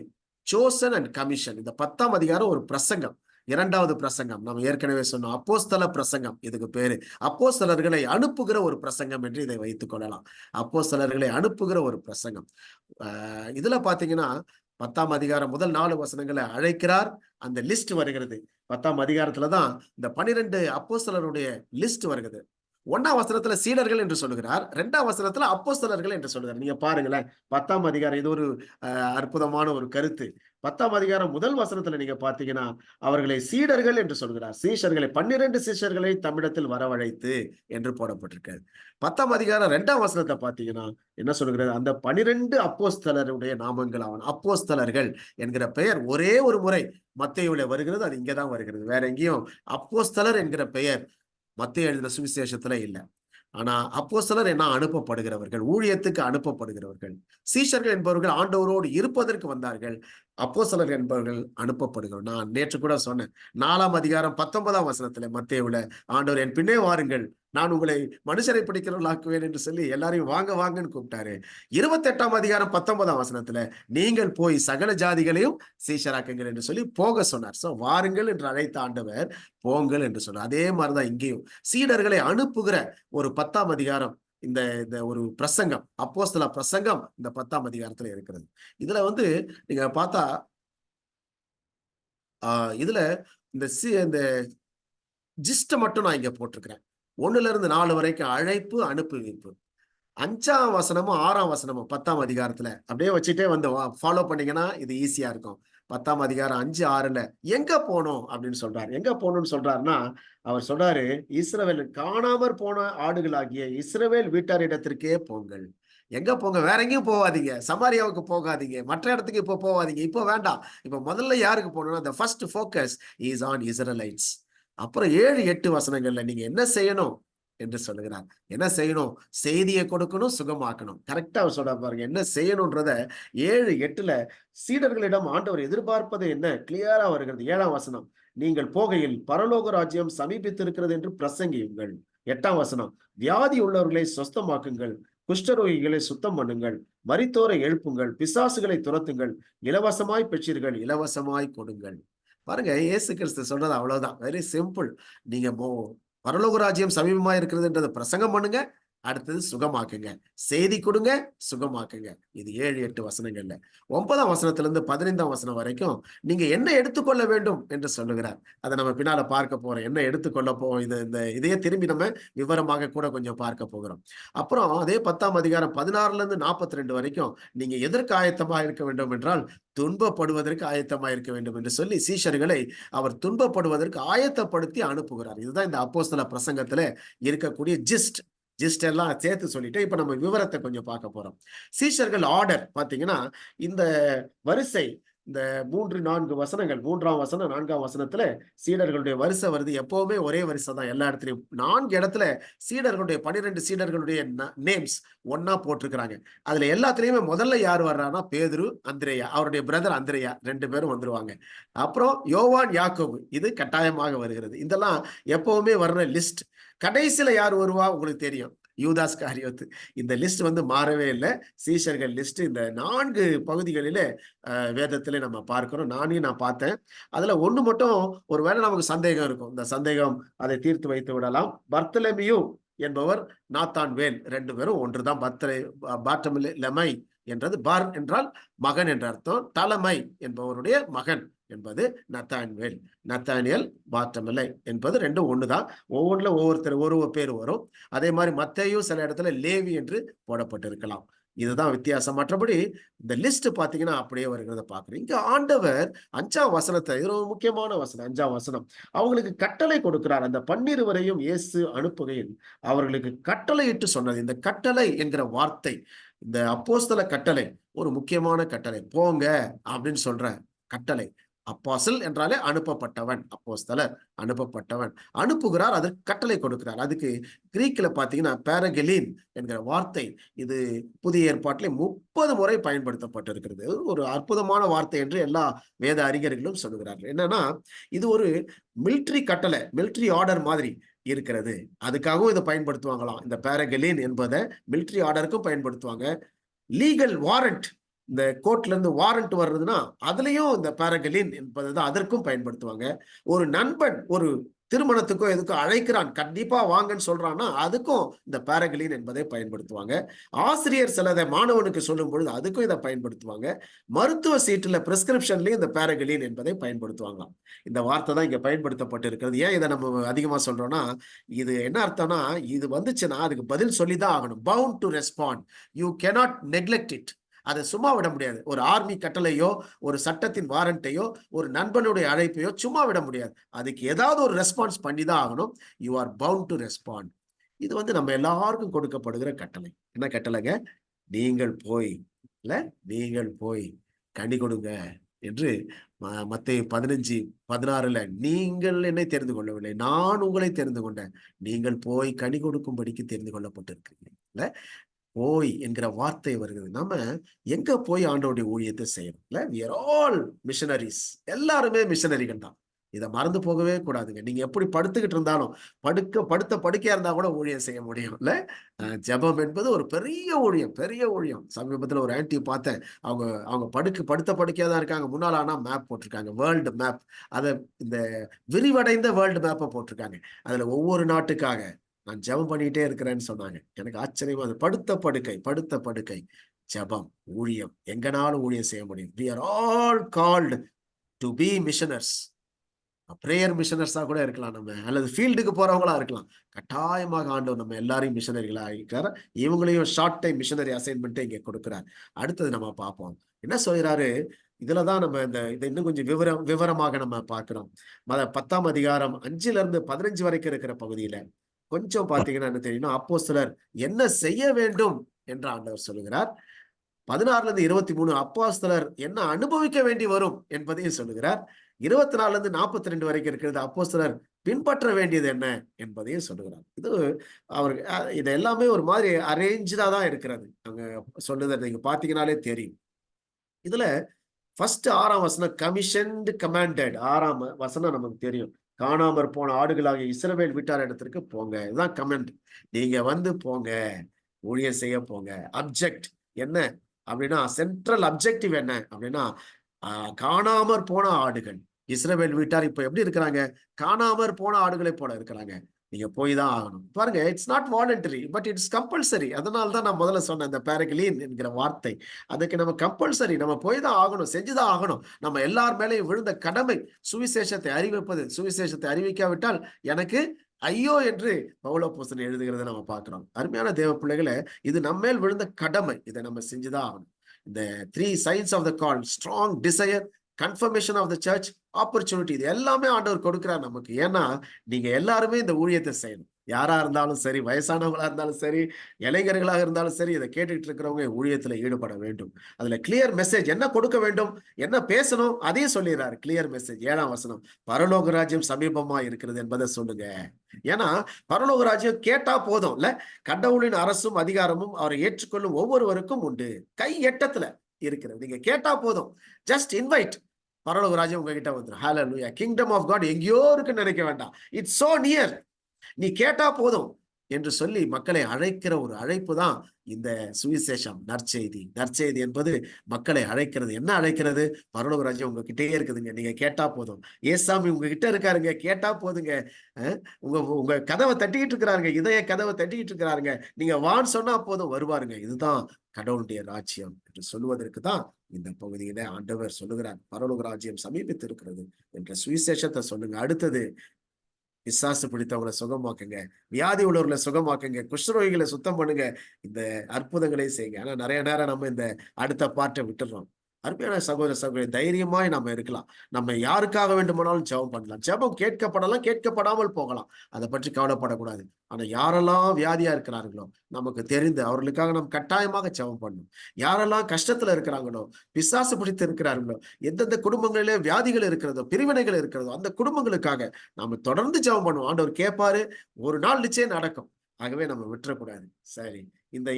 chosen and commission. இந்த 10ஆம் அதிகாரம் ஒரு பிரசங்கம். 2வது பிரசங்கம் நம்ம ஏற்கனவே சொன்னோம், அப்போஸ்தல பிரசங்கம் இதுக்கு பேரு. அப்போஸ்தலர்களை அனுப்புகிற ஒரு பிரசங்கம் என்று இதை வைத்துக் கொள்ளலாம். அப்போஸ்தலர்களை அனுப்புகிற ஒரு பிரசங்கம். இதுல பாத்தீங்கன்னா 10ஆம் அதிகாரம் முதல் 4 வசனங்களை அழைக்கிறார். அந்த லிஸ்ட் வருகிறது. 10ஆம் அதிகாரத்துலதான் இந்த 12 அப்போஸ்தலருடைய லிஸ்ட் வருகிறது. 1ஆம் வசனத்துல சீடர்கள் என்று சொல்லுகிறார், 2ஆம் வசனத்துல அப்போஸ்தலர்கள் என்று சொல்லுகிறார். நீங்க பாருங்களேன், 10ஆம் அதிகாரம் இது ஒரு அற்புதமான ஒரு கருத்து. 10ஆம் அதிகாரம் முதல் வசனத்துல நீங்க பாத்தீங்கன்னா, அவர்களை சீடர்கள் என்று சொல்கிறார். சீஷர்களை 12 சீஷர்களை தம்மிடத்தில் வரவழைத்து என்று போடப்பட்டிருக்காரு. 10ஆம் அதிகாரம் 2ஆம் வசனத்தை பாத்தீங்கன்னா என்ன சொல்கிறது, அந்த 12 அப்போஸ்தலருடைய நாமங்கள் ஆவன. அப்போஸ்தலர்கள் என்கிற பெயர் ஒரே ஒரு முறை மத்தேயுவிலே வருகிறது. அது இங்கதான் வருகிறது. வேற எங்கேயும் அப்போஸ்தலர் என்கிற பெயர் மத்தேயு எழுதின சுவிசேஷத்துல இல்ல. ஆனா அப்போஸ்தலர் என்ன, அனுப்பப்படுகிறவர்கள், ஊழியத்துக்கு அனுப்பப்படுகிறவர்கள். சீஷர்கள் என்பவர்கள் ஆண்டவரோடு இருப்பதற்கு வந்தார்கள். அப்போஸ்தலர் என்பவர்கள் அனுப்பப்படுகிறோம். நான் நேற்று கூட சொன்னேன், 4ஆம் அதிகாரம் 19ஆம் வசனத்துல மத்தேயுல ஆண்டவர் என் பின்னே வாருங்கள், நான் உங்களை மனுஷரை பிடிக்கிறவர்களாக்குவேன் என்று சொல்லி எல்லாரையும் வாங்க வாங்கன்னு கூப்பிட்டாரு. 28ஆம் அதிகாரம் 19ஆம் வசனத்துல நீங்கள் போய் சகல ஜாதிகளையும் சீஷராக்குங்கள் என்று சொல்லி போக சொன்னார். சோ வாருங்கள் என்று அழைத்த ஆண்டவர் போங்கள் என்று சொன்னார். அதே மாதிரிதான் இங்கேயும் சீடர்களை அனுப்புகிற ஒரு 10ஆம் அதிகாரம், இந்த ஒரு பிரசங்கம், அப்போஸ்தல பிரசங்கம் இந்த 10ஆம் அதிகாரத்துல இருக்கிறது. இதுல வந்து நீங்க பார்த்தா இதுல இந்த ஜிஸ்ட மட்டும் நான் இங்க போட்டிருக்கிறேன். 1ல இருந்து 4 வரைக்கும் அழைப்பு, அனுப்புவிப்பு. 5ஆம் வசனமும் 6ஆம் வசனமும் 10ஆம் அதிகாரத்துல அப்படியே வச்சுட்டே வந்து ஃபாலோ பண்ணீங்கன்னா இது ஈஸியா இருக்கும். 10ஆம் அதிகாரம் 5, 6ல எங்க போனோம் அப்படின்னு சொல்றாரு. எங்க போகணும்னு சொல்றாருன்னா, அவர் சொல்றாரு, இஸ்ரவேல் காணாமற் போன ஆடுகளாகிய இஸ்ரவேல் வீட்டாரிடத்திற்கே போங்கள். எங்க போங்க, வேற எங்கேயும் போகாதீங்க. சமாரியாவுக்கு போகாதீங்க, மற்ற இடத்துக்கு இப்போ போகாதீங்க, இப்போ வேண்டாம். இப்ப முதல்ல யாருக்கு போகணும்னா, the first focus is on Israelites. அப்புறம் 7, 8 வசனங்கள்ல நீங்க என்ன செய்யணும் என்று சொல்லுகிறார். என்ன செய்யணும், செய்தியை கொடுக்கணும், சுகமாக்கணும். கரெக்டா அவர் சொல்ற பாருங்க, என்ன செய்யணும்ன்றத 7, 8ல சீடர்களிடம் ஆண்டவர் எதிர்பார்ப்பது என்ன கிளியரா வருகிறது. 7ஆம் வசனம், நீங்கள் போகையில் பரலோக ராஜ்யம் சமீபித்திருக்கிறது என்று பிரசங்கியுங்கள். 8ஆம் வசனம், வியாதி உள்ளவர்களை சொஸ்தமாக்குங்கள், குஷ்டரோகிகளை சுத்தம் பண்ணுங்கள், மரித்தோரை எழுப்புங்கள், பிசாசுகளை துரத்துங்கள், இலவசமாய் பெற்றீர்கள், இலவசமாய் கொடுங்கள். பாருங்க, இயேசு கிறிஸ்து சொல்றது அவ்வளவுதான். Very simple. நீங்க பரலோக ராஜ்யம் சமீபமா இருக்கிறதுன்றத பிரசங்கம் பண்ணுங்க, அடுத்தது சுகமாக்குங்க, செய்தி கொடுங்க, சுகமாக்குங்க. இது 7, 8 வசனங்கள்ல. 9ஆம் வசனத்துல இருந்து 15ஆம் வசனம் வரைக்கும் நீங்க என்ன எடுத்துக்கொள்ள வேண்டும் என்று சொல்லுகிறார். அதை நம்ம பின்னால பார்க்க போறோம். என்ன எடுத்துக்கொள்ள போறோம், இதையே திரும்பி நம்ம விவரமாக கூட கொஞ்சம் பார்க்க போகிறோம். அப்புறம் அதே 10ஆம் அதிகாரம் 16ல இருந்து 42 வரைக்கும் நீங்க எதற்கு ஆயத்தமா இருக்க வேண்டும் என்றால், துன்பப்படுவதற்கு ஆயத்தமா இருக்க வேண்டும் என்று சொல்லி சீஷர்களை அவர் துன்பப்படுவதற்கு ஆயத்தப்படுத்தி அனுப்புகிறார். இதுதான் இந்த அப்போஸ்தல பிரசங்கத்துல இருக்கக்கூடிய ஜிஸ்ட் எல்லாம் சேர்த்து சொல்லிட்டு இப்ப நம்ம விவரத்தை கொஞ்சம் பார்க்க போறோம். சீஷர்கள் ஆர்டர் பாத்தீங்கன்னா, இந்த வரிசை, இந்த 3, 4 வசனங்கள், 3ஆம் வசனம் 4ஆம் வசனத்துல சீடர்களுடைய வரிசை வருது. எப்பவுமே ஒரே வரிசை தான் எல்லா இடத்துலயும். 4 இடத்துல சீடர்களுடைய 12 சீடர்களுடைய நேம்ஸ் ஒன்னா போட்டிருக்கிறாங்க. அதுல எல்லாத்துலயுமே முதல்ல யார் வர்றாருன்னா, பேதுரு, அந்திரேயா, அவருடைய பிரதர் அந்திரேயா 2 பேரும் வந்துருவாங்க. அப்புறம் யோவான், யாக்கோபு, இது கட்டாயமாக வருகிறது. இதெல்லாம் எப்பவுமே வர்ற லிஸ்ட். கடைசியில யார் வருவா உங்களுக்கு தெரியும், யூதாஸ் காரியோத்து. இந்த லிஸ்ட் வந்து மாறவே இல்லை. சீஷர்கள் லிஸ்ட் இந்த 4 பகுதிகளிலே வேதத்திலே நம்ம பார்க்கிறோம். நான் பார்த்தேன். அதுல ஒண்ணு மட்டும் ஒருவேளை நமக்கு சந்தேகம் இருக்கும். இந்த சந்தேகம் அதை தீர்த்து வைத்து விடலாம். பர்த்தலமியு என்பவர், நாத்தான்வேல் 2 பேரும் ஒன்றுதான். பாட்டமிலமை என்றது, பார் என்றால் மகன் என்ற அர்த்தம். தலமை என்பவருடைய மகன் என்பது நத்தான்வேல். நத்தானியல், பாட்டமில்லை என்பது 2 ஒண்ணுதான். ஒவ்வொன்றுல ஒவ்வொரு பேர் வரும். அதே மாதிரி மத்தேயு சில இடத்துல லேவி என்று போடப்பட்டிருக்கலாம். இதுதான் வித்தியாசம். மற்றபடி இந்த லிஸ்ட் பாத்தீங்கன்னா அப்படியே வருகிறத பாக்குறேன். இங்க ஆண்டவர் 5ஆம் வசனத்தை, இது ஒரு முக்கியமான வசனம். 5ஆம் வசனம், அவங்களுக்கு கட்டளை கொடுக்கிறார். அந்த 12 வரையும் இயேசு அனுப்புகையில் அவர்களுக்கு கட்டளையிட்டு சொன்னது. இந்த கட்டளை என்கிற வார்த்தை, இந்த அப்போஸ்தல கட்டளை ஒரு முக்கியமான கட்டளை. போங்க அப்படின்னு சொல்ற கட்டளை. அப்போஸ்தல் என்றாலே அனுப்பப்பட்டவன், அப்போஸ்தலர் அனுப்பப்பட்டவன், அனுப்புகிறார், அதற்கு கட்டளை கொடுக்கிறார். அதுக்கு கிரீக்கில் பார்த்தீங்கன்னா பேரகெலின் என்கிற வார்த்தை இது புதிய ஏற்பாட்டிலே 30 முறை பயன்படுத்தப்பட்டிருக்கிறது. ஒரு அற்புதமான வார்த்தை என்று எல்லா வேத அறிஞர்களும் சொல்லுகிறார்கள். என்னன்னா இது ஒரு மிலிட்டரி கட்டளை, மிலிட்டரி ஆர்டர் மாதிரி இருக்கிறது. அதுக்காகவும் இதை பயன்படுத்துவாங்களாம். இந்த பேரகெலின் என்பதை மிலிட்டரி ஆர்டருக்கும் பயன்படுத்துவாங்க. லீகல் வாரண்ட், இந்த கோர்ட்ல இருந்து வாரண்ட் வர்றதுன்னா அதுலயும் இந்த பேரகலின் என்பதுதான் அதற்கும் பயன்படுத்துவாங்க. ஒரு நண்பன் ஒரு திருமணத்துக்கோ எதுக்கோ அழைக்கிறான், கண்டிப்பா வாங்கன்னு சொல்றான்னா அதுக்கும் இந்த பேரகலின் என்பதை பயன்படுத்துவாங்க. ஆசிரியர் சிலதை மாணவனுக்கு சொல்லும் பொழுது அதுக்கும் இதை பயன்படுத்துவாங்க. மருத்துவ சீட்டுல பிரிஸ்கிரிப்ஷன்லயும் இந்த பேரகலின் என்பதை பயன்படுத்துவாங்களாம். இந்த வார்த்தை தான் இங்க பயன்படுத்தப்பட்டு இருக்கிறது. ஏன் இதை நம்ம அதிகமா சொல்றோம்னா, இது என்ன அர்த்தம்னா, இது வந்துச்சுன்னா அதுக்கு பதில் சொல்லிதான் ஆகணும். Bound to respond, you cannot neglect it. அதை சும்மா விட முடியாது. ஒரு ஆர்மி கட்டளையோ, ஒரு சட்டத்தின் வாரண்ட்டையோ, ஒரு நண்பனுடைய அழைப்பையோ சும்மா விட முடியாது. அதுக்கு ஏதாவது ஒரு ரெஸ்பான்ஸ் பண்ணி தான் ஆகணும். You are bound to respond. இது வந்து நம்ம எல்லாருக்கும் கொடுக்கப்படுகிற கட்டளை. என்ன கட்டளைங்க? நீங்கள் போய், இல்ல நீங்கள் போய் கனி கொடுங்க என்று மத்தேயு 15:16 நீங்கள் என்னை தெரிந்து கொள்ளவில்லை, நான் உங்களை தெரிந்து கொண்டேன், நீங்கள் போய் கனி கொடுக்கும்படிக்கு தெரிந்து கொள்ளப்பட்டிருக்கிறீங்க. போய் என்கிற வார்த்தை வருகிறது. நம்ம எங்க போய் ஆண்டவருடைய ஊழியத்தை செய்யணும்? இல்ல, we are all missionaries. எல்லாருமே மிஷனரிகள் தான். இதை மறந்து போகவே கூடாதுங்க. நீங்க எப்படி படுத்துக்கிட்டு இருந்தாலும், படுத்த படுக்கையா இருந்தா கூட ஊழியம் செய்ய முடியும். இல்ல, ஜெபம் என்பது ஒரு பெரிய ஊழியம், பெரிய ஊழியம். சமீபத்துல ஒரு ஆன்டி பார்த்தேன். அவங்க அவங்க படுத்த படுக்கையா தான் இருக்காங்க. முன்னால ஆனா மேப் போட்டிருக்காங்க, வேர்ல்டு மேப். அதை இந்த விரிவடைந்த வேர்ல்டு மேப்பை போட்டிருக்காங்க. அதுல ஒவ்வொரு நாட்டுக்காக நான் ஜெபம் பண்ணிட்டே இருக்கிறேன்னு சொன்னாங்க. எனக்கு ஆச்சரியமா, அது படுத்த படுக்கை ஜெபம், ஊழியம், எங்கனாலும் ஊழியம் செய்ய முடியும். we are all called to be missioners. Prayer மிஷனர்ஸா கூட இருக்கலாம் நம்ம, அல்லது ஃபீல்டுக்கு போறவங்களா இருக்கலாம். கட்டாயமாக ஆண்டவர் நம்ம எல்லாரையும் மிஷனரிகளா ஆகிக்கிறார். இவங்களையும் ஷார்ட் டைம் மிஷனரி அசைன்மெண்ட் இங்க கொடுக்கிறார். அடுத்தது நம்ம பார்ப்போம் என்ன சொல்றாரு. இதுலதான் நம்ம இதை இன்னும் கொஞ்சம் விவரமாக நம்ம பார்க்கிறோம். 10ஆம் அதிகாரம் 5-15 வரைக்கும் இருக்கிற பகுதியில கொஞ்சம் பாத்தீங்கன்னா என்ன தெரியும், அப்போஸ்தலர் என்ன செய்ய வேண்டும் என்று ஆண்டவர் சொல்லுகிறார். 16-23 அப்போஸ்தலர் என்ன அனுபவிக்க வேண்டி வரும் என்பதையும் சொல்லுகிறார். 24-42 வரைக்கும் இருக்கிறது அப்போஸ்தலர் பின்பற்ற வேண்டியது என்ன என்பதையும் சொல்லுகிறார். இது அவர் இது எல்லாமே ஒரு மாதிரி அரேஞ்சா தான் இருக்கிறது. அங்க சொல்லுறத நீங்க பாத்தீங்கன்னாலே தெரியும். இதுல ஃபர்ஸ்ட் 6ஆம் வசனம் கமிஷன்டு கமாண்டட். 6ஆம் வசனம் நமக்கு தெரியும். காணாமற் போன ஆடுகளாகிய இஸ்ரவேல் வீட்டார் இடத்திற்கு போங்க. இதுதான் கமெண்ட். நீங்க வந்து போங்க, ஊழியம் செய்ய போங்க. அப்ஜெக்ட் என்ன அப்படின்னா, சென்ட்ரல் அப்ஜெக்டிவ் என்ன அப்படின்னா, காணாமற் போன ஆடுகள். இஸ்ரவேல் வீட்டார் இப்ப எப்படி இருக்கிறாங்க? காணாமற் போன ஆடுகளை போல இருக்கிறாங்க. நீங்க போய் தான் ஆகணும். பாருங்க, it's not voluntary but it's compulsory. அதனால தான் நான் முதல்ல சொன்னேன் இந்த பேரகிலீன் என்கிற வார்த்தை. அதுக்கு நம்ம கம்பல்சரி, நம்ம போய் தான் ஆகணும், செஞ்சுதான் ஆகணும். நம்ம எல்லார் மேலேயும் விழுந்த கடமை சுவிசேஷத்தை அறிவிப்பது. சுவிசேஷத்தை அறிவிக்காவிட்டால் எனக்கு ஐயோ என்று பவுலப்போஸ்தலன் எழுதுகிறத நம்ம பார்க்கிறோம். அருமையான தேவ பிள்ளைகளை, இது நம்ம மேல் விழுந்த கடமை. இதை நம்ம செஞ்சுதான் ஆகணும். இந்த 3 signs of the call, strong desire, confirmation of the church, opportunity, இது எல்லாமே ஆண்டவர் கொடுக்கிறார் நமக்கு. ஏன்னா நீங்க எல்லாருமே இந்த ஊழியத்தை செய்யணும். யாரா இருந்தாலும் சரி, வயசானவங்களா இருந்தாலும் சரி, இளைஞர்களாக இருந்தாலும் சரி, இதை கேட்டுக்கிட்டு இருக்கிறவங்க ஊழியத்துல ஈடுபட வேண்டும். அதுல கிளியர் மெசேஜ் என்ன கொடுக்க வேண்டும், என்ன பேசணும், அதையும் சொல்லிடுறாரு. கிளியர் மெசேஜ் 7ஆம் வசனம், பரலோக ராஜ்யம் சமீபமா இருக்கிறது என்பதை சொல்லுங்க. ஏன்னா பரலோக ராஜ்யம் கேட்டா போதும் இல்ல, கடவுளின் அரசும் அதிகாரமும் அவரை ஏற்றுக்கொள்ளும் ஒவ்வொருவருக்கும் உண்டு. கை எட்டத்துல இருக்கிறது. நீங்க கேட்டா போதும், ஜஸ்ட் இன்வைட். பரலோக ராஜ்யம் உங்ககிட்ட வந்துடும். ஹல்லேலூயா. கிங்டம் ஆஃப் காட் எங்கேயோ இருக்குன்னு நினைக்க வேண்டாம். It's so near. நீ கேட்டா போதும் என்று சொல்லி மக்களை அழைக்கிற ஒரு அழைப்பு தான் இந்த சுவிசேஷம், நற்செய்தி. நற்செய்தி என்பது மக்களை அழைக்கிறது. என்ன அழைக்கிறது? பரலோக ராஜ்யம் உங்ககிட்டே இருக்குதுங்க, நீங்க கேட்டா போதும். ஏசாமி உங்ககிட்ட இருக்காருங்க, கேட்டா போதுங்க. உங்க கதவை தட்டிக்கிட்டு இருக்கிறாருங்க, இதய கதவை தட்டிக்கிட்டு இருக்கிறாருங்க, நீங்க வான்னு சொன்னா போதும், வருவாருங்க. இதுதான் கடவுளுடைய ராஜ்யம் என்று சொல்லுவதற்கு தான் இந்த பகுதியில ஆண்டவர் சொல்லுகிறார், பரலோக ராஜ்யம் சமீபித்து இருக்கிறது என்ற சுவிசேஷத்தை சொல்லுங்க. அடுத்தது, பிசாசு பிடித்தவங்களை சுகமாக்குங்க, வியாதி உள்ளவர்களை சுகமாக்குங்க, குஷ்டரோகிகளை சுத்தம் பண்ணுங்க, இந்த அற்புதங்களை செய்யுங்க. ஆனா நிறைய நேரம் நம்ம இந்த அடுத்த பாட்டை விட்டுறோம். அருமையான சகோதர சகோதரி, தைரியமாய் நம்ம இருக்கலாம். நம்ம யாருக்காக வேண்டுமானாலும் ஜெபம் பண்ணலாம். ஜெபம் கேட்கப்படலாம், கேட்கப்படாமல் போகலாம். அதை பற்றி கவலைப்படக்கூடாது. ஆனா யாரெல்லாம் வியாதியா இருக்கிறார்களோ, நமக்கு தெரிந்து அவர்களுக்காக நாம் கட்டாயமாக ஜெபம் பண்ணணும். யாரெல்லாம் கஷ்டத்துல இருக்கிறாங்களோ, பிசாசு பிடித்து இருக்கிறார்களோ, எந்தெந்த குடும்பங்களிலே வியாதிகள் இருக்கிறதோ, பிரிவினைகள் இருக்கிறதோ, அந்த குடும்பங்களுக்காக நாம தொடர்ந்து ஜெபம் பண்ணுவோம். ஆண்டவர் கேட்பாரு. ஒரு நாள் நிச்சயம் நடக்கும். ஆகவே நம்ம விட்டுறக்கூடாது. சரி, இந்த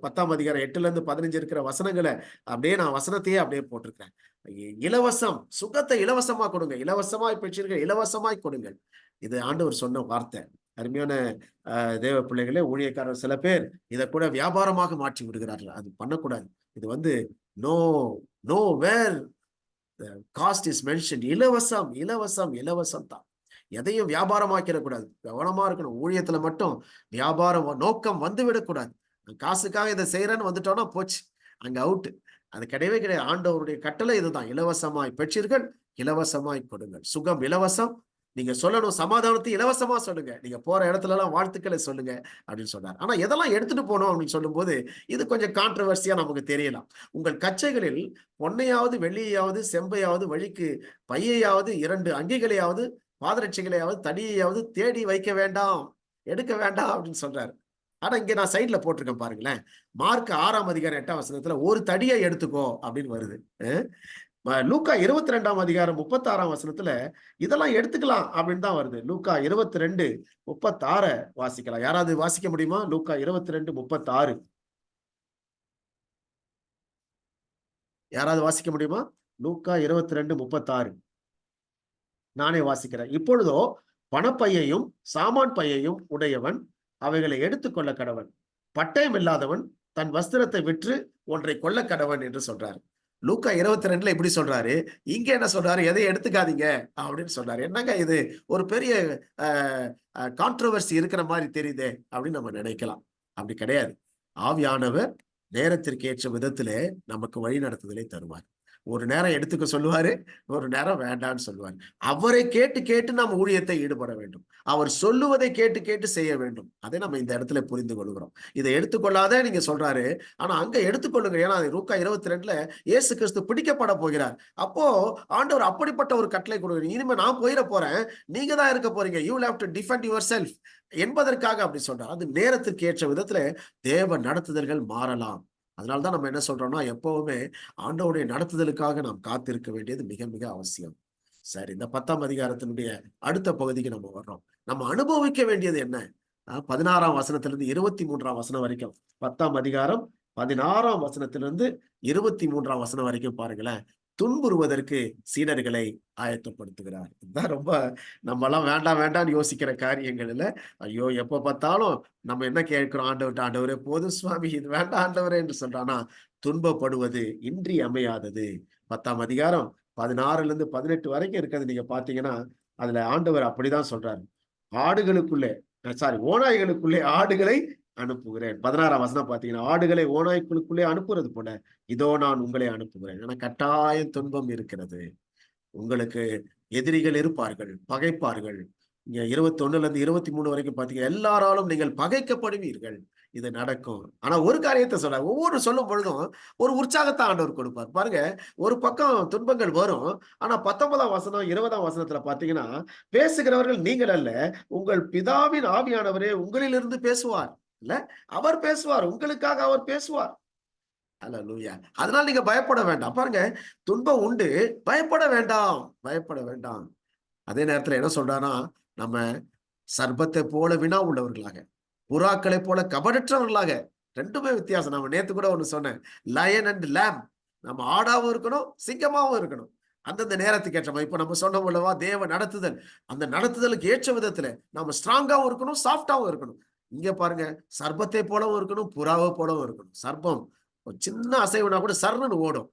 10ஆம் அதிகாரம் 8ல இருந்து 15 இருக்கிற வசனங்களை அப்படியே நான் வசனத்தையே அப்படியே போட்டிருக்கிறேன். இலவசம், சுகத்தை இலவசமா கொடுங்க. இலவசமாய் பெற்றீர்கள், இலவசமாய் கொடுங்கள். இது ஆண்டவர் சொன்ன வார்த்தை. அருமையான தேவ பிள்ளைகளே, ஊழியக்காரர் சில பேர் இதை கூட வியாபாரமாக மாற்றி விடுகிறார்கள். அது பண்ணக்கூடாது. இது no no where cost is mention. இலவசம், இலவசம், இலவசம் தான். எதையும் வியாபாரமாக்கிட கூடாது. கவனமா இருக்கணும். ஊழியத்துல மட்டும் வியாபாரம் நோக்கம் வந்துவிடக்கூடாது. காசுக்காக இதை செய்யறேன்னு வந்துட்டோம்னா போச்சு, அங்க அவுட். அது கிடையவே கிடையாது. ஆண்டவருடைய கட்டளை இதுதான். இலவசமாய் பெற்றீர்கள், இலவசமாய் கொடுங்கள். சுகம் இலவசம். நீங்க சொல்லணும், சமாதானத்தை இலவசமா சொல்லுங்க. நீங்க போற இடத்துல எல்லாம் வாழ்த்துக்களை சொல்லுங்க அப்படின்னு சொன்னார். ஆனா எதெல்லாம் எடுத்துட்டு போனோம் அப்படின்னு சொல்லும் போது இது கொஞ்சம் கான்ட்ரவர்சியா நமக்கு தெரியலாம். உங்கள் கச்சைகளில் பொன்னையாவது வெள்ளியாவது செம்பையாவது வழிக்கு பையையாவது 2 அங்கிகளையாவது பாதரட்சைகளையாவது தடியையாவது தேடி வைக்க வேண்டாம், எடுக்க வேண்டாம் அப்படின்னு சொல்றாரு. ஆனா இங்க நான் சைட்ல போட்டிருக்கேன் பாருங்களேன். மார்க் 6ஆம் அதிகாரம் 8ஆம் வசனத்துல ஒரு தடியை எடுத்துக்கோ அப்படின்னு வருது. லூக்கா 22ஆம் அதிகாரம் 36ஆம் வசனத்துல இதெல்லாம் எடுத்துக்கலாம் அப்படின்னு தான் வருது. லூக்கா 22:36 வாசிக்கலாம். யாராவது வாசிக்க முடியுமா? லூக்கா 22:36 யாராவது வாசிக்க முடியுமா? லூக்கா 22:36 நானே வாசிக்கிறேன். இப்பொழுதோ பணப்பையையும் சாமான் பையையும் உடையவன் அவைகளை எடுத்துக்கொள்ள கடவன். பட்டயம் இல்லாதவன் தன் வஸ்திரத்தை விற்று ஒன்றை கொள்ள கடவன் என்று சொல்றாரு. லூக்கா 22ல இப்படி சொல்றாரு. இங்க என்ன சொல்றாரு? எதையும் எடுத்துக்காதீங்க அப்படின்னு சொல்றாரு. என்னங்க இது, ஒரு பெரிய கான்ட்ரோவர்சி இருக்கிற மாதிரி தெரியுதே அப்படின்னு நம்ம நினைக்கலாம். அப்படி கிடையாது. ஆவியானவர் நேரத்திற்கு ஏற்ற விதத்திலே நமக்கு வழி நடத்துதலை தருவார். ஒரு நேரம் எடுத்துக்க சொல்லுவாரு, ஒரு நேரம் வேண்டான்னு சொல்லுவாரு. அவரை கேட்டு கேட்டு நாம் ஊழியத்தை ஈடுபட வேண்டும். அவர் சொல்லுவதை கேட்டு கேட்டு செய்ய வேண்டும். அதை நம்ம இந்த இடத்துல புரிந்து கொள்கிறோம். இதை எடுத்துக்கொள்ளாத நீங்க சொல்றாரு. ஆனா அங்க எடுத்துக்கொள்ளுங்க. ஏன்னா லூக்கா 22ல இயேசு கிறிஸ்து பிடிக்கப்பட போகிறார். அப்போ ஆண்டவர் அப்படிப்பட்ட ஒரு கட்டளை கொடுக்குறீங்க. இனிமே நான் போயிட போறேன், நீங்க தான் இருக்க போறீங்க. You will have to defend your self என்பதற்காக அப்படி சொல்றார். அது நேரத்திற்கு ஏற்ற விதத்துல தேவ நடத்துதல்கள் மாறலாம். அதனால்தான் நம்ம என்ன சொல்றோம்னா, எப்பவுமே ஆண்டவருடைய நடத்துதலுக்காக நாம் காத்திருக்க வேண்டியது மிக மிக அவசியம். சரி, இந்த 10ஆம் அதிகாரத்தினுடைய அடுத்த பகுதிக்கு நம்ம வர்றோம். நம்ம அனுபவிக்க வேண்டியது என்ன? 16ஆம் வசனத்திலிருந்து 23ஆம் வசனம் வரைக்கும், 10ஆம் அதிகாரம் 16ஆம் வசனத்திலிருந்து 23ஆம் வசனம் வரைக்கும் பாருங்களேன். துன்புறுவதற்கு சீடர்களை ஆயத்தப்படுத்துகிறார். இதுதான் ரொம்ப நம்ம எல்லாம் வேண்டாம் வேண்டாம்னு யோசிக்கிற காரியங்கள் இல்ல. ஐயோ, எப்ப பார்த்தாலும் நம்ம என்ன கேட்கிறோம்? ஆண்டவர்கிட்ட, ஆண்டவரே போதும் சுவாமி, இது வேண்டாம் ஆண்டவரே என்று சொல்றானா, துன்பப்படுவது இன்றி அமையாதது. 10ஆம் அதிகாரம் 16ல இருந்து 18 வரைக்கும் இருக்கிறது நீங்க பாத்தீங்கன்னா, அதுல ஆண்டவர் அப்படிதான் சொல்றாரு. ஆடுகளுக்குள்ளே ஓநாய்களுக்குள்ளே ஆடுகளை அனுப்புகிறேன். 16ஆம் வசனம் பாத்தீங்கன்னா, ஆடுகளை ஓநாய்களுக்குள்ளே அனுப்புறது போல இதோ நான் உங்களை அனுப்புகிறேன். ஆனா கட்டாயம் துன்பம் இருக்கிறது. உங்களுக்கு எதிரிகள் இருப்பார்கள், பகைப்பார்கள். இங்க 21ல இருந்து 23 வரைக்கும் பாத்தீங்கன்னா, எல்லாராலும் நீங்கள் பகைக்கப்படுவீர்கள். இது நடக்கும். ஆனா ஒரு காரியத்தை சொல்ற, ஒவ்வொரு சொல்லும் பொழுதும் ஒரு உற்சாகத்தை ஆண்டவர் கொடுப்பார். பாருங்க, ஒரு பக்கம் துன்பங்கள் வரும். ஆனா 19ஆம் வசனம் 20ஆம் வசனத்துல பாத்தீங்கன்னா, பேசுகிறவர்கள் நீங்கள் அல்ல, உங்கள் பிதாவின் ஆவியானவரே உங்களிலிருந்து பேசுவார். இல்ல, அவர் பேசுவார், உங்களுக்காக அவர் பேசுவார். அல்லேலூயா. அதனால நீங்க பயப்பட வேண்டாம். பாருங்க, துன்பம் உண்டு, பயப்பட வேண்டாம், பயப்பட வேண்டாம். அதே நேரத்துல என்ன சொல்றானா, நம்ம சர்ப்பத்தை போல வினா உள்ளவர்களாக, புறாக்களை போல கபடற்றவர்களாக. ரெண்டுமே வித்தியாசம். நம்ம நேத்து கூட ஒண்ணு சொன்னேன், லயன் அண்ட் லேம். நம்ம ஆடாவும் இருக்கணும், சிங்கமாவும் இருக்கணும். அந்தந்த நேரத்துக்கு ஏற்ற மாதிரி. இப்ப நம்ம சொன்னோம் அல்லவா, தேவ நடத்துதல். அந்த நடத்துதலுக்கு ஏற்ற விதத்துல நம்ம ஸ்ட்ராங்காவும் இருக்கணும், சாஃப்டாவும் இருக்கணும். இங்க பாருங்க, சர்ப்பத்தை போலவும் இருக்கணும், புறாவை போலவும் இருக்கணும். சர்ப்பம் ஒரு சின்ன அசைவுனா கூட சர்ன்னு ஓடும்.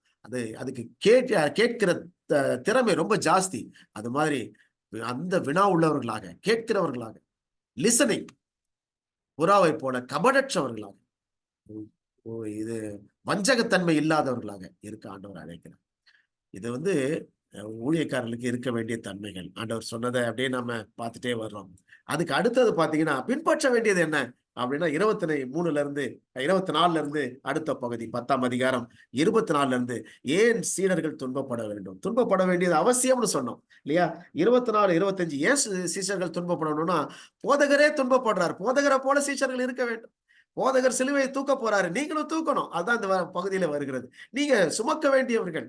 அதுக்கு கேட்கிற திறமை ரொம்ப ஜாஸ்தி. அது மாதிரி அந்த வினா உள்ளவர்களாக, கேட்கிறவர்களாக, லிசனிங், புறாவை போல கபடற்றவர்களாக, இது வஞ்சகத்தன்மை இல்லாதவர்களாக இருக்க ஆண்டவர் அழைக்கிறார். இது ஊழியக்காரர்களுக்கு இருக்க வேண்டிய தன்மைகள் ஆண்டவர் சொன்னதை அப்படியே நம்ம பார்த்துட்டே வர்றோம். அதுக்கு அடுத்தது பாத்தீங்கன்னா பின்பற்ற வேண்டியது என்ன அப்படின்னா 23 24 இருந்து அடுத்த பகுதி 10ஆம் அதிகாரம் 24 இருந்து ஏன் சீடர்கள் துன்பப்பட வேண்டும், துன்பப்பட வேண்டியது அவசியம்னு சொன்னோம் இல்லையா? 24 25 ஏன் சீஷர்கள் துன்பப்படணும்னா போதகரே துன்பப்படுறார், போதகரை போல சீஷர்கள் இருக்க வேண்டும். போதகர் சிலுவையை தூக்க போறாரு, நீங்களும் தூக்கணும். அதான் இந்த பகுதியில வருகிறது. நீங்க சுமக்க வேண்டியவர்கள்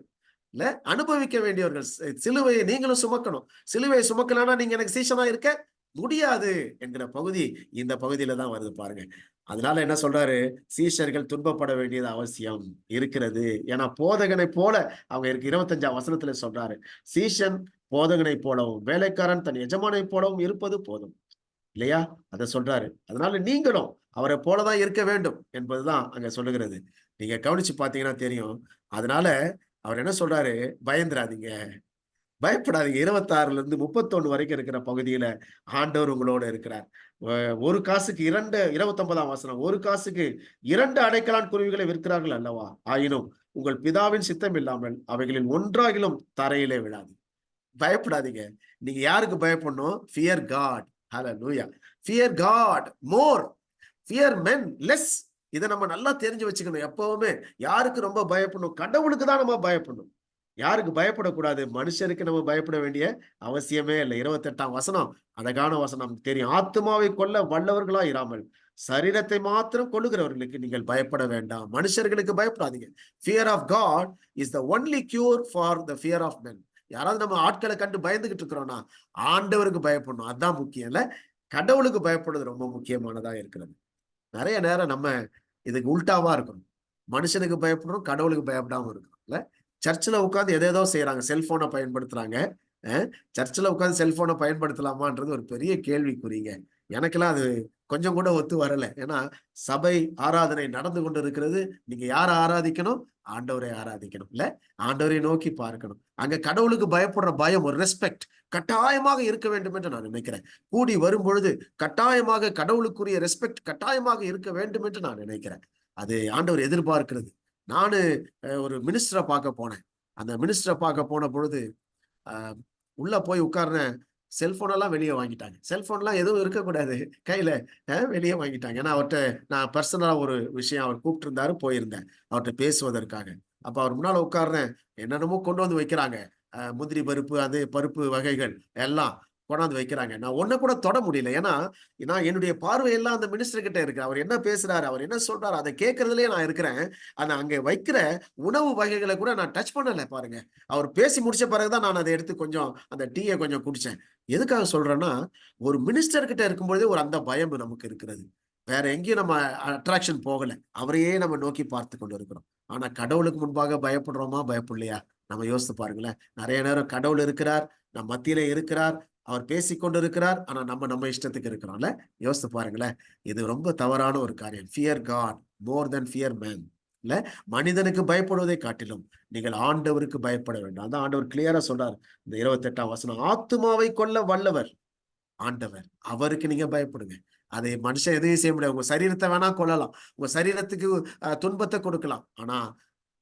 இல்ல, அனுபவிக்க வேண்டியவர்கள். சிலுவையை நீங்களும் சுமக்கணும். சிலுவையை சுமக்கலன்னா நீங்க எனக்கு சீஷனா இருக்க முடியாது என்கிற பகுதி இந்த பகுதியில தான் வருது பாருங்க. அதனால என்ன சொல்றாரு, சீஷர்கள் துன்பப்பட வேண்டியது அவசியம் இருக்கிறது. ஏன்னா போதகனை போல அவங்க இருக்கு. 25ஆம் வசனத்துல சொல்றாரு, சீஷன் போதகனை போலவும் வேலைக்காரன் தன் எஜமானை போலவும் இருப்பது போதும் இல்லையா? அத சொல்றாரு. அதனால நீங்களும் அவரை போலதான் இருக்க வேண்டும் என்பதுதான் அங்க சொல்லுகிறது. நீங்க கவனிச்சு பாத்தீங்கன்னா தெரியும். அதனால அவர் என்ன சொல்றாரு, பயந்துராதீங்க, பயப்படாதீங்க. 26ல இருந்து 31 வரைக்கும் இருக்கிற பகுதியில ஆண்டவர் உங்களோட இருக்கிறார். ஒரு காசுக்கு 29ஆம் வசனம், ஒரு காசுக்கு 2 அடைக்கலான் குருவிகளை விற்கிறார்கள் அல்லவா? ஆயினும் உங்கள் பிதாவின் சித்தம் இல்லாமல் அவைகளில் ஒன்றாகிலும் தரையிலே விழாது. பயப்படாதீங்க. நீங்க யாருக்கு பயப்படணும்? Fear God. Hallelujah. Fear God more, fear men less. இதை நம்ம நல்லா தெரிஞ்சு வச்சுக்கணும். எப்பவுமே யாருக்கு ரொம்ப பயப்படணும்? கடவுளுக்கு தான் நம்ம பயப்படணும். யாருக்கு பயப்படக்கூடாது? மனுஷருக்கு நம்ம பயப்பட வேண்டிய அவசியமே இல்லை. 28ஆம் வசனம் அழகான வசனம் தெரியும். ஆத்துமாவை கொல்ல வல்லவர்களா இராமல் சரீரத்தை மாத்திரம் கொல்லுகிறவர்களுக்கு நீங்கள் பயப்பட வேண்டாம். மனுஷர்களுக்கு பயப்படாதீங்க. Fear of God is the only cure for the fear of men. யாராவது நம்ம ஆட்களை கண்டு பயந்துகிட்டு இருக்கிறோம்னா ஆண்டவருக்கு பயப்படணும். அதுதான் முக்கியம் இல்ல. கடவுளுக்கு பயப்படுறது ரொம்ப முக்கியமானதா இருக்கிறது. நிறைய நேரம் நம்ம இதுக்கு உல்டாவா இருக்கணும். மனுஷனுக்கு பயப்படணும், கடவுளுக்கு பயப்படாம இருக்கணும் இல்ல. சர்ச்சில் உட்காந்து எதேதோ செய்யறாங்க, செல்போனை பயன்படுத்துறாங்க. சர்ச்சில் உட்காந்து செல்போனை பயன்படுத்தலாமான்றது ஒரு பெரிய கேள்விக்குறீங்க. எனக்கெல்லாம் அது கொஞ்சம் கூட ஒத்து வரல. ஏன்னா சபை ஆராதனை நடந்து கொண்டு இருக்கிறது. நீங்க யாரை ஆராதிக்கணும்? ஆண்டவரை ஆராதிக்கணும் இல்ல. ஆண்டவரை நோக்கி பார்க்கணும். அங்க கடவுளுக்கு பயப்படுற பயம், ஒரு ரெஸ்பெக்ட் கட்டாயமாக இருக்க வேண்டும் என்று நான் நினைக்கிறேன். கூடி வரும் பொழுது கட்டாயமாக கடவுளுக்குரிய ரெஸ்பெக்ட் கட்டாயமாக இருக்க வேண்டும் என்று நான் நினைக்கிறேன். அது ஆண்டவர் எதிர்பார்க்கிறது. நானு ஒரு மினிஸ்டரை பார்க்க போனேன். அந்த மினிஸ்டரை பார்க்க போன பொழுது உள்ள போய் உட்கார்றேன். செல்போன் எல்லாம் வெளியே வாங்கிட்டாங்க. செல்போன்லாம் எதுவும் இருக்கக்கூடாது கையில, வெளியே வாங்கிட்டாங்க. ஏன்னா அவர்கிட்ட நான் பர்சனலா ஒரு விஷயம் அவர் கூப்பிட்டு இருந்தாரு, போயிருந்தேன் அவர்கிட்ட பேசுவதற்காக. அப்ப அவர் முன்னால உட்கார்றேன். என்னென்னமோ கொண்டு வந்து வைக்கிறாங்க. முந்திரி பருப்பு, அது பருப்பு வகைகள் எல்லாம் கொண்டாந்து வைக்கிறாங்க. நான் ஒண்ணு கூட தொட முடியல. ஏன்னா நான் என்னுடைய பார்வையெல்லாம் அந்த மினிஸ்டர் கிட்ட இருக்கு. அவர் என்ன பேசுறாரு, அவர் என்ன சொல்றாரு, அதை கேட்கறதுலயே நான் இருக்கிறேன். ஆனா அங்க வைக்கிற உணவு வகைகளை கூட நான் டச் பண்ணல பாருங்க. அவர் பேசி முடிச்ச பிறகுதான் நான் அதை எடுத்து கொஞ்சம் அந்த டீயை கொஞ்சம் குடிச்சேன். எதுக்காக சொல்றேன்னா, ஒரு மினிஸ்டர் கிட்ட இருக்கும்போதே ஒரு அந்த பயம் நமக்கு இருக்கிறது. வேற எங்கேயும் நம்ம அட்ராக்ஷன் போகல. அவரையே நம்ம நோக்கி பார்த்து கொண்டு இருக்கிறோம். ஆனா கடவுளுக்கு முன்பாக பயப்படுறோமா, பயப்படலையா? நம்ம யோசித்து பாருங்களேன். நிறைய நேரம் கடவுள் இருக்கிறார், நம் மத்தியிலே இருக்கிறார், அவர் பேசிக்கொண்டு இருக்கிறார். ஆனா நம்ம இஷ்டத்துக்கு இருக்கிறோம்ல. யோசித்து பாருங்களேன். இது ரொம்ப தவறான ஒரு காரியம். ஃபியர் காட் மோர் தென் ஃபியர் மேன் இல்ல. மனிதனுக்கு பயப்படுவதை காட்டிலும் நீங்கள் ஆண்டவருக்கு பயப்பட வேண்டும். அதான் ஆண்டவர் கிளியரா சொல்றார். இந்த 28ஆம் வசனம், ஆத்துமாவை கொல்ல வல்லவர் ஆண்டவர், அவருக்கு நீங்க பயப்படுங்க. அதை மனுஷன் எதையும் செய்ய முடியாது. உங்க சரீரத்தை வேணா கொல்லலாம், உங்க சரீரத்துக்கு துன்பத்தை கொடுக்கலாம். ஆனா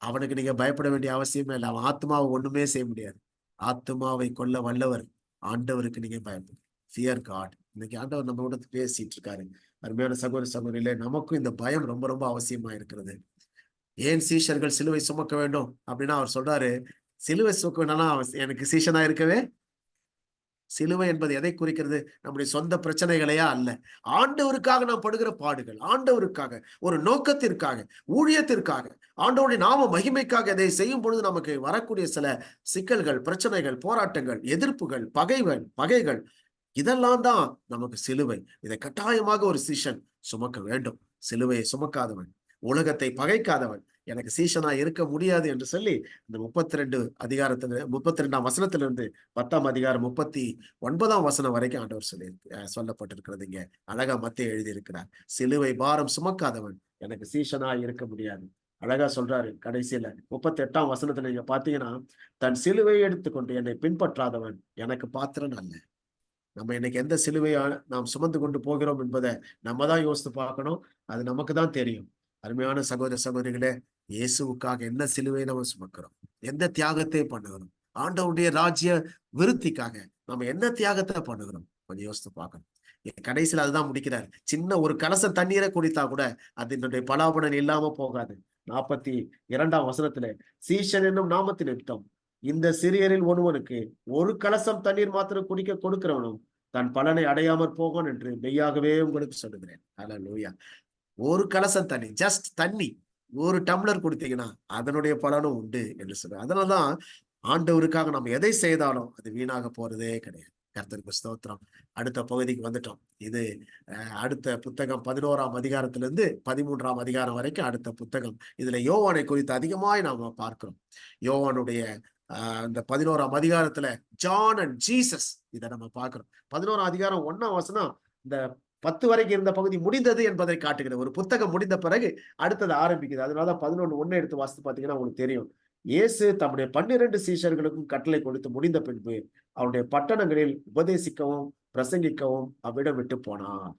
அவனுக்கு நீங்க பயப்பட வேண்டிய அவசியமே இல்லை. அவன் ஆத்மாவை ஒண்ணுமே செய்ய முடியாது. ஆத்மாவை கொல்ல வல்லவர் ஆண்டவருக்கு நீங்க பயப்படுங்க. Fear God. இன்னைக்கு ஆண்டவர் நம்ம கூட பேசிட்டு இருக்காரு. அருமையான சகோதர சகோதரிகளே, நமக்கும் இந்த பயம் ரொம்ப ரொம்ப அவசியமா இருக்கிறது. ஏன் சீஷர்கள் சிலுவை சுமக்க வேண்டும் அப்படின்னா அவர் சொல்றாரு, சிலுவை சுமக்க வேண்டாம்னா எனக்கு சீஷனா இருக்கவே. சிலுவை என்பது எதை குறிக்கிறது? நம்முடைய சொந்த பிரச்சனைகளையா அல்ல. ஆண்டவருக்காக நாம் படுகிற பாடுகள், ஆண்டவருக்காக, ஒரு நோக்கத்திற்காக, ஊழியத்திற்காக, ஆண்டவருடைய நாம மகிமைக்காக இதை செய்யும் பொழுது நமக்கு வரக்கூடிய சில சிக்கல்கள், பிரச்சனைகள், போராட்டங்கள், எதிர்ப்புகள், பகைகள் இதெல்லாம் தான் நமக்கு சிலுவை. இதை கட்டாயமாக ஒரு சீஷன் சுமக்க வேண்டும். சிலுவையை சுமக்காதவன், உலகத்தை பகைக்காதவன் எனக்கு சீஷனா இருக்க முடியாது என்று சொல்லி இந்த 32ஆம் வசனத்திலிருந்து 10ஆம் அதிகாரம் 39ஆம் வசனம் வரைக்கும் ஆண்டவர் சொல்லப்பட்டிருக்கிறது. இங்க அழகா மத்தேயு எழுதியிருக்கிறார். சிலுவை பாரம் சுமக்காதவன் எனக்கு சீஷனா இருக்க முடியாது. அழகா சொல்றாரு கடைசியில 38ஆம் வசனத்துல நீங்க பாத்தீங்கன்னா, தன் சிலுவையை எடுத்துக்கொண்டு என்னை பின்பற்றாதவன் எனக்கு பாத்திரன் அல்ல. நம்ம இன்னைக்கு எந்த சிலுவையா நாம் சுமந்து கொண்டு போகிறோம் என்பதை நம்ம தான் யோசித்து பார்க்கணும். அது நமக்கு தான் தெரியும். அருமையான சகோதர சகோதரிகளே, இயேசுவுக்காக என்ன சிலுவை நம்ம சுமக்கிறோம், எந்த தியாகத்தை பண்ணுகிறோம், ஆண்டவருடைய ராஜ்ய விருத்திக்காக நம்ம என்ன தியாகத்தை பண்ணுகிறோம்? கொஞ்சம் யோசித்து பார்க்கணும். கடைசியில் அதுதான் முடிக்கிறார். சின்ன ஒரு கலசம் தண்ணீரை குடித்தா கூட அதனுடைய பலாபலன் இல்லாம போகாது. 42ஆம் வசனத்துல, சீஷன் என்னும் நாமத்தின் நிமித்தம் இந்த சிறியரில் ஒருவனுக்கு ஒரு கலசம் தண்ணீர் மாத்திரம் குடிக்க கொடுக்கிறவனும் தன் பலனை அடையாமற் போகான் என்று மெய்யாகவே உங்களுக்கு சொல்லுகிறேன். அல்லேலூயா. ஒரு கலசம் தண்ணி, ஜஸ்ட் தண்ணி, ஒரு டம்ளர் கொடுத்தீங்கன்னா அதனுடைய பலனும் உண்டு என்று சொல்றேன். அதனாலதான் ஆண்டவருக்காக நம்ம எதை செய்தாலும் அது வீணாக போறதே கிடையாது. கர்த்தருக்கு ஸ்தோத்திரம். அடுத்த பகுதிக்கு வந்துட்டோம். இது அடுத்த புத்தகம் 11ஆம் அதிகாரத்திலிருந்து 13ஆம் அதிகாரம் வரைக்கும் அடுத்த புத்தகம். இதுல யோவானை குறித்து அதிகமாய் நாம பார்க்கிறோம். யோவானுடைய இந்த 11ஆம் அதிகாரத்துல ஜான் அண்ட் ஜீசஸ் இதை நம்ம பார்க்கிறோம். 11ஆம் அதிகாரம் 1ஆம் வசனம் இந்த 10 வரைக்கும் இருந்த பகுதி முடிந்தது என்பதை காட்டுகிறது. ஒரு புத்தகம் முடிந்த பிறகு அடுத்தது ஆரம்பிக்குது. அதனாலதான் 11:1 எடுத்து வாசித்து பார்த்தீங்கன்னா உங்களுக்கு தெரியும். இயேசு தம்முடைய 12 சீஷர்களுக்கும் கட்டளை கொடுத்து முடிந்த பின்பு அவருடைய பட்டணங்களில் உபதேசிக்கவும் பிரசங்கிக்கவும் அவ்விடம் விட்டு போனார்.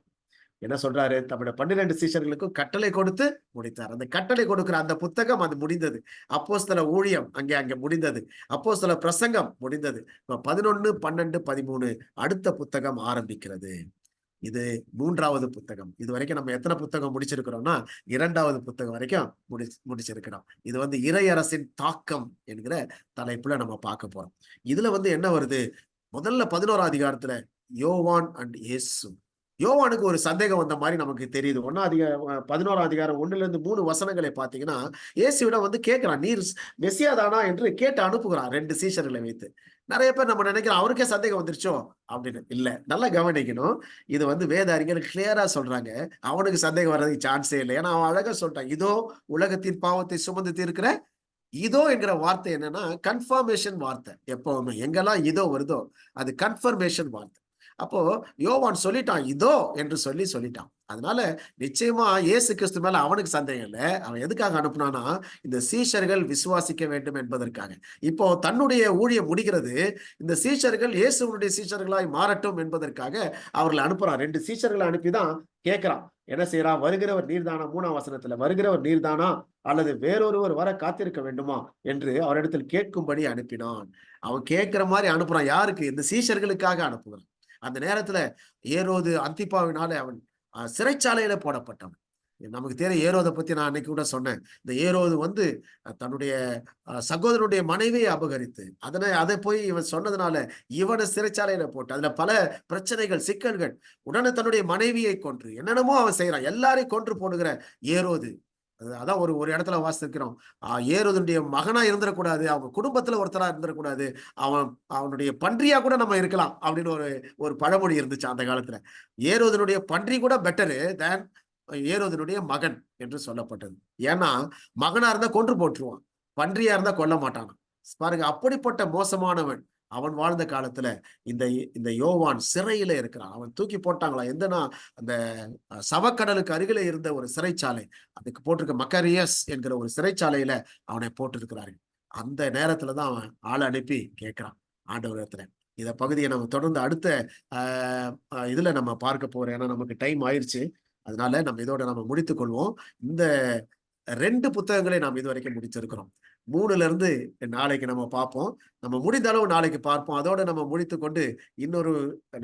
என்ன சொல்றாரு? தம்முடைய 12 சீஷர்களுக்கும் கட்டளை கொடுத்து முடித்தார். அந்த கட்டளை கொடுக்கிற அந்த புத்தகம் அது முடிந்தது. அப்போஸ்தல ஊழியம் அங்கே முடிந்தது. அப்போஸ்தல பிரசங்கம் முடிந்தது. 11, 12, 13 அடுத்த புத்தகம் ஆரம்பிக்கிறது. இது 3வது புத்தகம். இது வரைக்கும் நம்ம எத்தனை புத்தகம் முடிச்சிருக்கிறோம்னா 2வது புத்தகம் வரைக்கும் முடிச்சிருக்கிறோம். இது இறையரசின் தாக்கம் என்கிற தலைப்புல நம்ம பார்க்க போறோம். இதுல என்ன வருது? முதல்ல 11ஆம் அதிகாரத்துல யோவான் அண்ட் இயேசு. யோவானுக்கு ஒரு சந்தேகம் வந்த மாதிரி நமக்கு தெரியுது. 11ஆம் அதிகாரம் 1-3 வசனங்களை பார்த்தீங்கன்னா இயேசுவிடம் கேட்கிறான், நீர் மெசியா தானா என்று கேட்டு அனுப்புகிறான் 2 சீஷர்களை வைத்து. நிறைய பேர் நம்ம நினைக்கிறோம் அவருக்கே சந்தேகம் வந்துருச்சோ அப்படின்னு. இல்ல, நல்லா கவனிக்கணும். இது வேத அறிஞர்கள் கிளியரா சொல்றாங்க, அவனுக்கு சந்தேகம் வர்றதுக்கு சான்ஸே இல்லை. ஏன்னா அவன் அழகா சொல்றான், இதோ உலகத்தின் பாவத்தை சுமந்து தீர்க்கிற இதோ என்கிற வார்த்தை என்னன்னா கன்ஃபர்மேஷன் வார்த்தை. எப்பவுமே எங்கெல்லாம் இதோ வருதோ அது கன்ஃபர்மேஷன் வார்த்தை. அப்போ யோவான் சொல்லிட்டான் இதோ என்று சொல்லிட்டான். அதனால நிச்சயமா இயேசு கிறிஸ்து மேல அவனுக்கு சந்தேகம் இல்லை. அவன் எதுக்காக அனுப்புனானா இந்த சீஷர்கள் விசுவாசிக்க வேண்டும் என்பதற்காக. இப்போ தன்னுடைய ஊழியம் முடிகிறது. இந்த சீஷர்கள் இயேசுனுடைய சீஷர்களாய் மாறட்டும் என்பதற்காக அவர்களை அனுப்புறான். 2 சீஷர்களை அனுப்பிதான் கேட்கிறான். என்ன செய்யறான்? வருகிறவர் நீர்தானா? 3ஆம் வசனத்துல வருகிறவர் நீர்தானா அல்லது வேறொருவர் வர காத்திருக்க வேண்டுமா என்று அவரிடத்தில் கேட்கும்படி அனுப்பினான். அவன் கேட்கிற மாதிரி அனுப்புறான். யாருக்கு? இந்த சீஷர்களுக்காக அனுப்புகிறான். அந்த நேரத்துல ஏரோது அந்திப்பாவினாலே அவன் சிறைச்சாலையில போடப்பட்டவன். நமக்கு தெரியும் ஏரோதை பத்தி நான் அன்னைக்கு கூட சொன்னேன். இந்த ஏரோது தன்னுடைய சகோதரனுடைய மனைவியை அபகரித்து அதை போய் இவன் சொன்னதுனால இவனை சிறைச்சாலையில போட்டு அதுல பல பிரச்சனைகள் சிக்கல்கள். உடனே தன்னுடைய மனைவியை கொன்று என்னென்னமோ அவன் செய்யறான். எல்லாரையும் கொன்று போடுகிற ஏரோது. அதான் ஒரு இடத்துல வாசிக்கிறோம், ஏரோதுடைய மகனா இருந்துடக்கூடாது, அவங்க குடும்பத்துல ஒருத்தரா இருந்துடக்கூடாது, அவனுடைய பன்றியா கூட நம்ம இருக்கலாம் அப்படின்னு ஒரு பழமொழி இருந்துச்சு அந்த காலத்துல. ஏரோதனுடைய பன்றி கூட பெட்டரு தேன் ஏரோதனுடைய மகன் என்று சொல்லப்பட்டது. ஏன்னா மகனா இருந்தா கொன்று போட்டுருவான், பன்றியா இருந்தா கொல்ல மாட்டான். பாருங்க, அப்படிப்பட்ட மோசமானவன் அவன் வாழ்ந்த காலத்துல இந்த யோவான் சிறையில இருக்கிறான். அவன் தூக்கி போட்டாங்களா எந்தனா அந்த சவக்கடலுக்கு அருகில இருந்த ஒரு சிறைச்சாலை, அதுக்கு போட்டிருக்க மக்கரியஸ் என்கிற ஒரு சிறைச்சாலையில அவனை போட்டிருக்கிறார்கள். அந்த நேரத்துலதான் அவன் ஆளை அனுப்பி கேட்கிறான் ஆண்டவரத்துல. இத பகுதியை நம்ம தொடர்ந்து அடுத்த இதுல நம்ம பார்க்க போறோம். ஏன்னா நமக்கு டைம் ஆயிடுச்சு. அதனால நம்ம இதோட நம்ம முடித்துக் கொள்வோம். இந்த 2 புத்தகங்களை நாம் இதுவரைக்கும் முடிச்சிருக்கிறோம். 3ல இருந்து நாளைக்கு நம்ம பார்ப்போம். நம்ம முடிந்த அளவு நாளைக்கு பார்ப்போம். அதோட நம்ம முடித்துக் கொண்டு இன்னொரு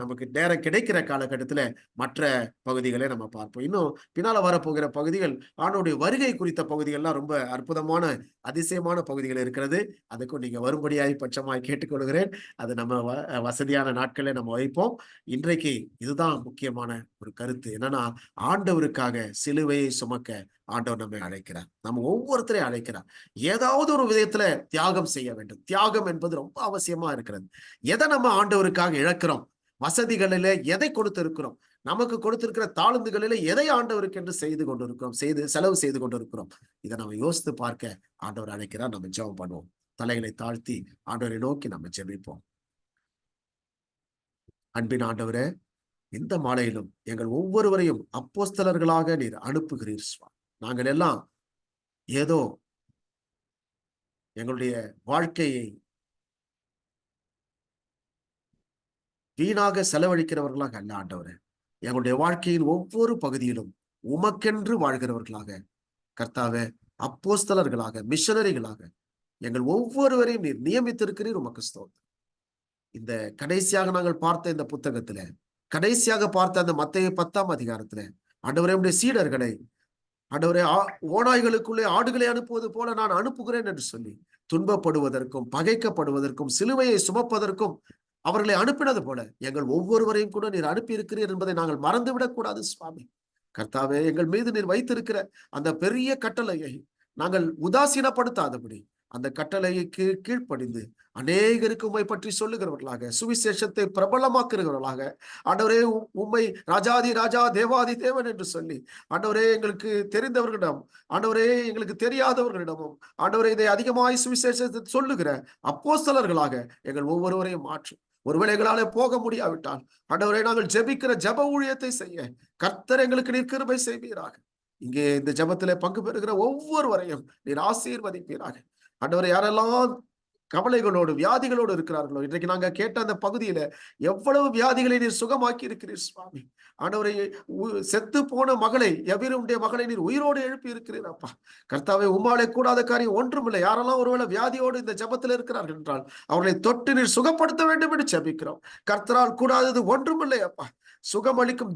நமக்கு நேரம் கிடைக்கிற காலகட்டத்துல மற்ற பகுதிகளை நம்ம பார்ப்போம். இன்னும் பின்னால வரப்போகிற பகுதிகள் ஆண்டவருடைய வருகை குறித்த பகுதிகள்லாம் ரொம்ப அற்புதமான அதிசயமான பகுதிகள் இருக்கிறது. அதுக்கும் நீங்க வரும்படியாய் பட்சமாய் கேட்டுக்கொள்கிறேன். அது நம்ம வசதியான நாட்களை நம்ம வைப்போம். இன்றைக்கு இதுதான் முக்கியமான ஒரு கருத்து. என்னன்னா ஆண்டவருக்காக சிலுவையை சுமக்க ஆண்டவர் நம்மை அழைக்கிறார். நம்ம ஒவ்வொருத்தரையும் அழைக்கிறார். ஏதாவது ஒரு விதத்துல தியாகம் செய்ய வேண்டும். தியாகம் என்பது ரொம்ப அவசியமா இருக்கிறது. எதை நம்ம ஆண்டவருக்காக இழக்கிறோம்? வசதிகளில எதை கொடுத்திருக்கிறோம்? நமக்கு கொடுத்திருக்கிற தாழ்ந்துகளில எதை ஆண்டவருக்கு என்று செலவு செய்து கொண்டிருக்கிறோம்? இதை நம்ம யோசித்து பார்க்க ஆண்டவர் அழைக்கிறார். நம்ம ஜெபம் பண்ணுவோம். தலைகளை தாழ்த்தி ஆண்டவரை நோக்கி நம்ம ஜெபிப்போம். அன்பின் ஆண்டவரே, இந்த மாலையிலும் எங்கள் ஒவ்வொருவரையும் அப்போஸ்தலர்களாக நீர் அனுப்புகிறீர் சுவாமி. நாங்கள் எல்லாம் ஏதோ எங்களுடைய வாழ்க்கையை வீணாக செலவழிக்கிறவர்களாக அல்ல ஆண்டவரே, எங்களுடைய வாழ்க்கையின் ஒவ்வொரு பகுதியிலும் உமக்கென்று வாழ்கிறவர்களாக, கர்த்தாவே, அப்போஸ்தலர்களாக, மிஷனரிகளாக எங்கள் ஒவ்வொருவரையும் நீர் நியமித்திருக்கிறீர். உமக்கு ஸ்தோத்திரம். இந்த கடைசியாக நாங்கள் பார்த்த இந்த புத்தகத்துல, கடைசியாக பார்த்த அந்த மத்தேயு 10ஆம் அதிகாரத்துல, ஆண்டவரே உம்முடைய சீடர்களை, ஆண்டவரே ஓநாய்களுக்குள்ளே ஆடுகளை அனுப்புவது போல நான் அனுப்புகிறேன் என்று சொல்லி துன்பப்படுவதற்கும் பகைக்கப்படுவதற்கும் சிலுவையை சுமப்பதற்கும் அவர்களை அனுப்பினது போல எங்கள் ஒவ்வொருவரையும் கூட நீர் அனுப்பி இருக்கிறீர் என்பதை நாங்கள் மறந்துவிடக் கூடாது சுவாமி. கர்த்தாவே, எங்கள் மீது நீர் வைத்திருக்கிற அந்த பெரிய கட்டளையை நாங்கள் உதாசீனப்படுத்தாதபடி அந்த கட்டளைக்கு கீழ்ப்படிந்து அநேகருக்கு உம்மை பற்றி சொல்லுகிறவர்களாக, சுவிசேஷத்தை பிரபலமாக்குகிறவர்களாக, ஆண்டவரே உம்மை ராஜாதி ராஜா தேவாதி தேவன் என்று சொல்லி, ஆண்டவரே எங்களுக்கு தெரிந்தவர்களிடம், ஆண்டவரே எங்களுக்கு தெரியாதவர்களிடமும், ஆண்டவரே இதை அதிகமாய் சுவிசேஷத்தை சொல்லுகிற அப்போஸ்தலர்களாக எங்கள் ஒவ்வொருவரையும் மாற்றும். ஒருவேளை எங்களாலே போக முடியாவிட்டால், ஆண்டவரே நாங்கள் ஜெபிக்கிற ஜெப ஊழியத்தை செய்ய கர்த்தர் எங்களுக்கு நீர் கிருபை செய்வீராக. இங்கே இந்த ஜெபத்திலே பங்கு பெறுகிற ஒவ்வொருவரையும் நீர் ஆசீர்வதிப்பீராக. ஆண்டவரே, யாரெல்லாம் கவலைகளோடு வியாதிகளோடு இருக்கிறார்களோ, இன்றைக்கு நாங்க கேட்ட அந்த பகுதியில எவ்வளவு வியாதிகளை நீர் சுகமாக்கி இருக்கிறீர் சுவாமி. ஆண்டவரை செத்து போன மகளை, எவருடைய மகளை நீர் உயிரோடு எழுப்பி இருக்கிறீர் அப்பா. கர்த்தாவே, உம்மாலே கூடாத காரியம் ஒன்றுமில்லை. யாரெல்லாம் ஒருவேளை வியாதியோடு இந்த ஜெபத்தில் இருக்கிறார்கள் என்றால் அவர்களை தொட்டு நீர் சுகப்படுத்த வேண்டும் என்று ஜெபிக்கிறோம். கர்த்தரால் கூடாதது ஒன்றுமில்லை அப்பா. சுகமளிக்கும்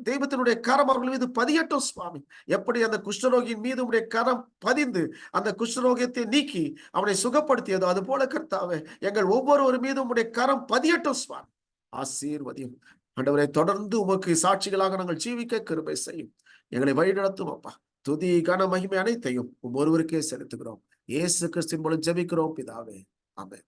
தெய்வத்தினுடைய கரம் அவர்கள் மீது பதியட்டும் சுவாமி. எப்படி அந்த குஷ்டரோகியின் மீது உடைய கரம் பதிந்து அந்த குஷ்டரோகியத்தை நீக்கி அவனை சுகப்படுத்தியதோ அது போல கர்த்தாவே, எங்கள் ஒவ்வொருவர் மீதும் உடைய கரம் பதியட்டும் சுவாமி. ஆசீர்வதியும் ஆண்டவரை. தொடர்ந்து உமக்கு சாட்சிகளாக நாங்கள் ஜீவிக்க கிருபை செய்யும். எங்களை வழிநடத்தும் அப்பா. துதி கன மகிமை அனைத்தையும் ஒருவருக்கே செலுத்துகிறோம். இயேசு கிறிஸ்துவின் மூலம் ஜெபிக்கிறோம் பிதாவே. ஆமென்.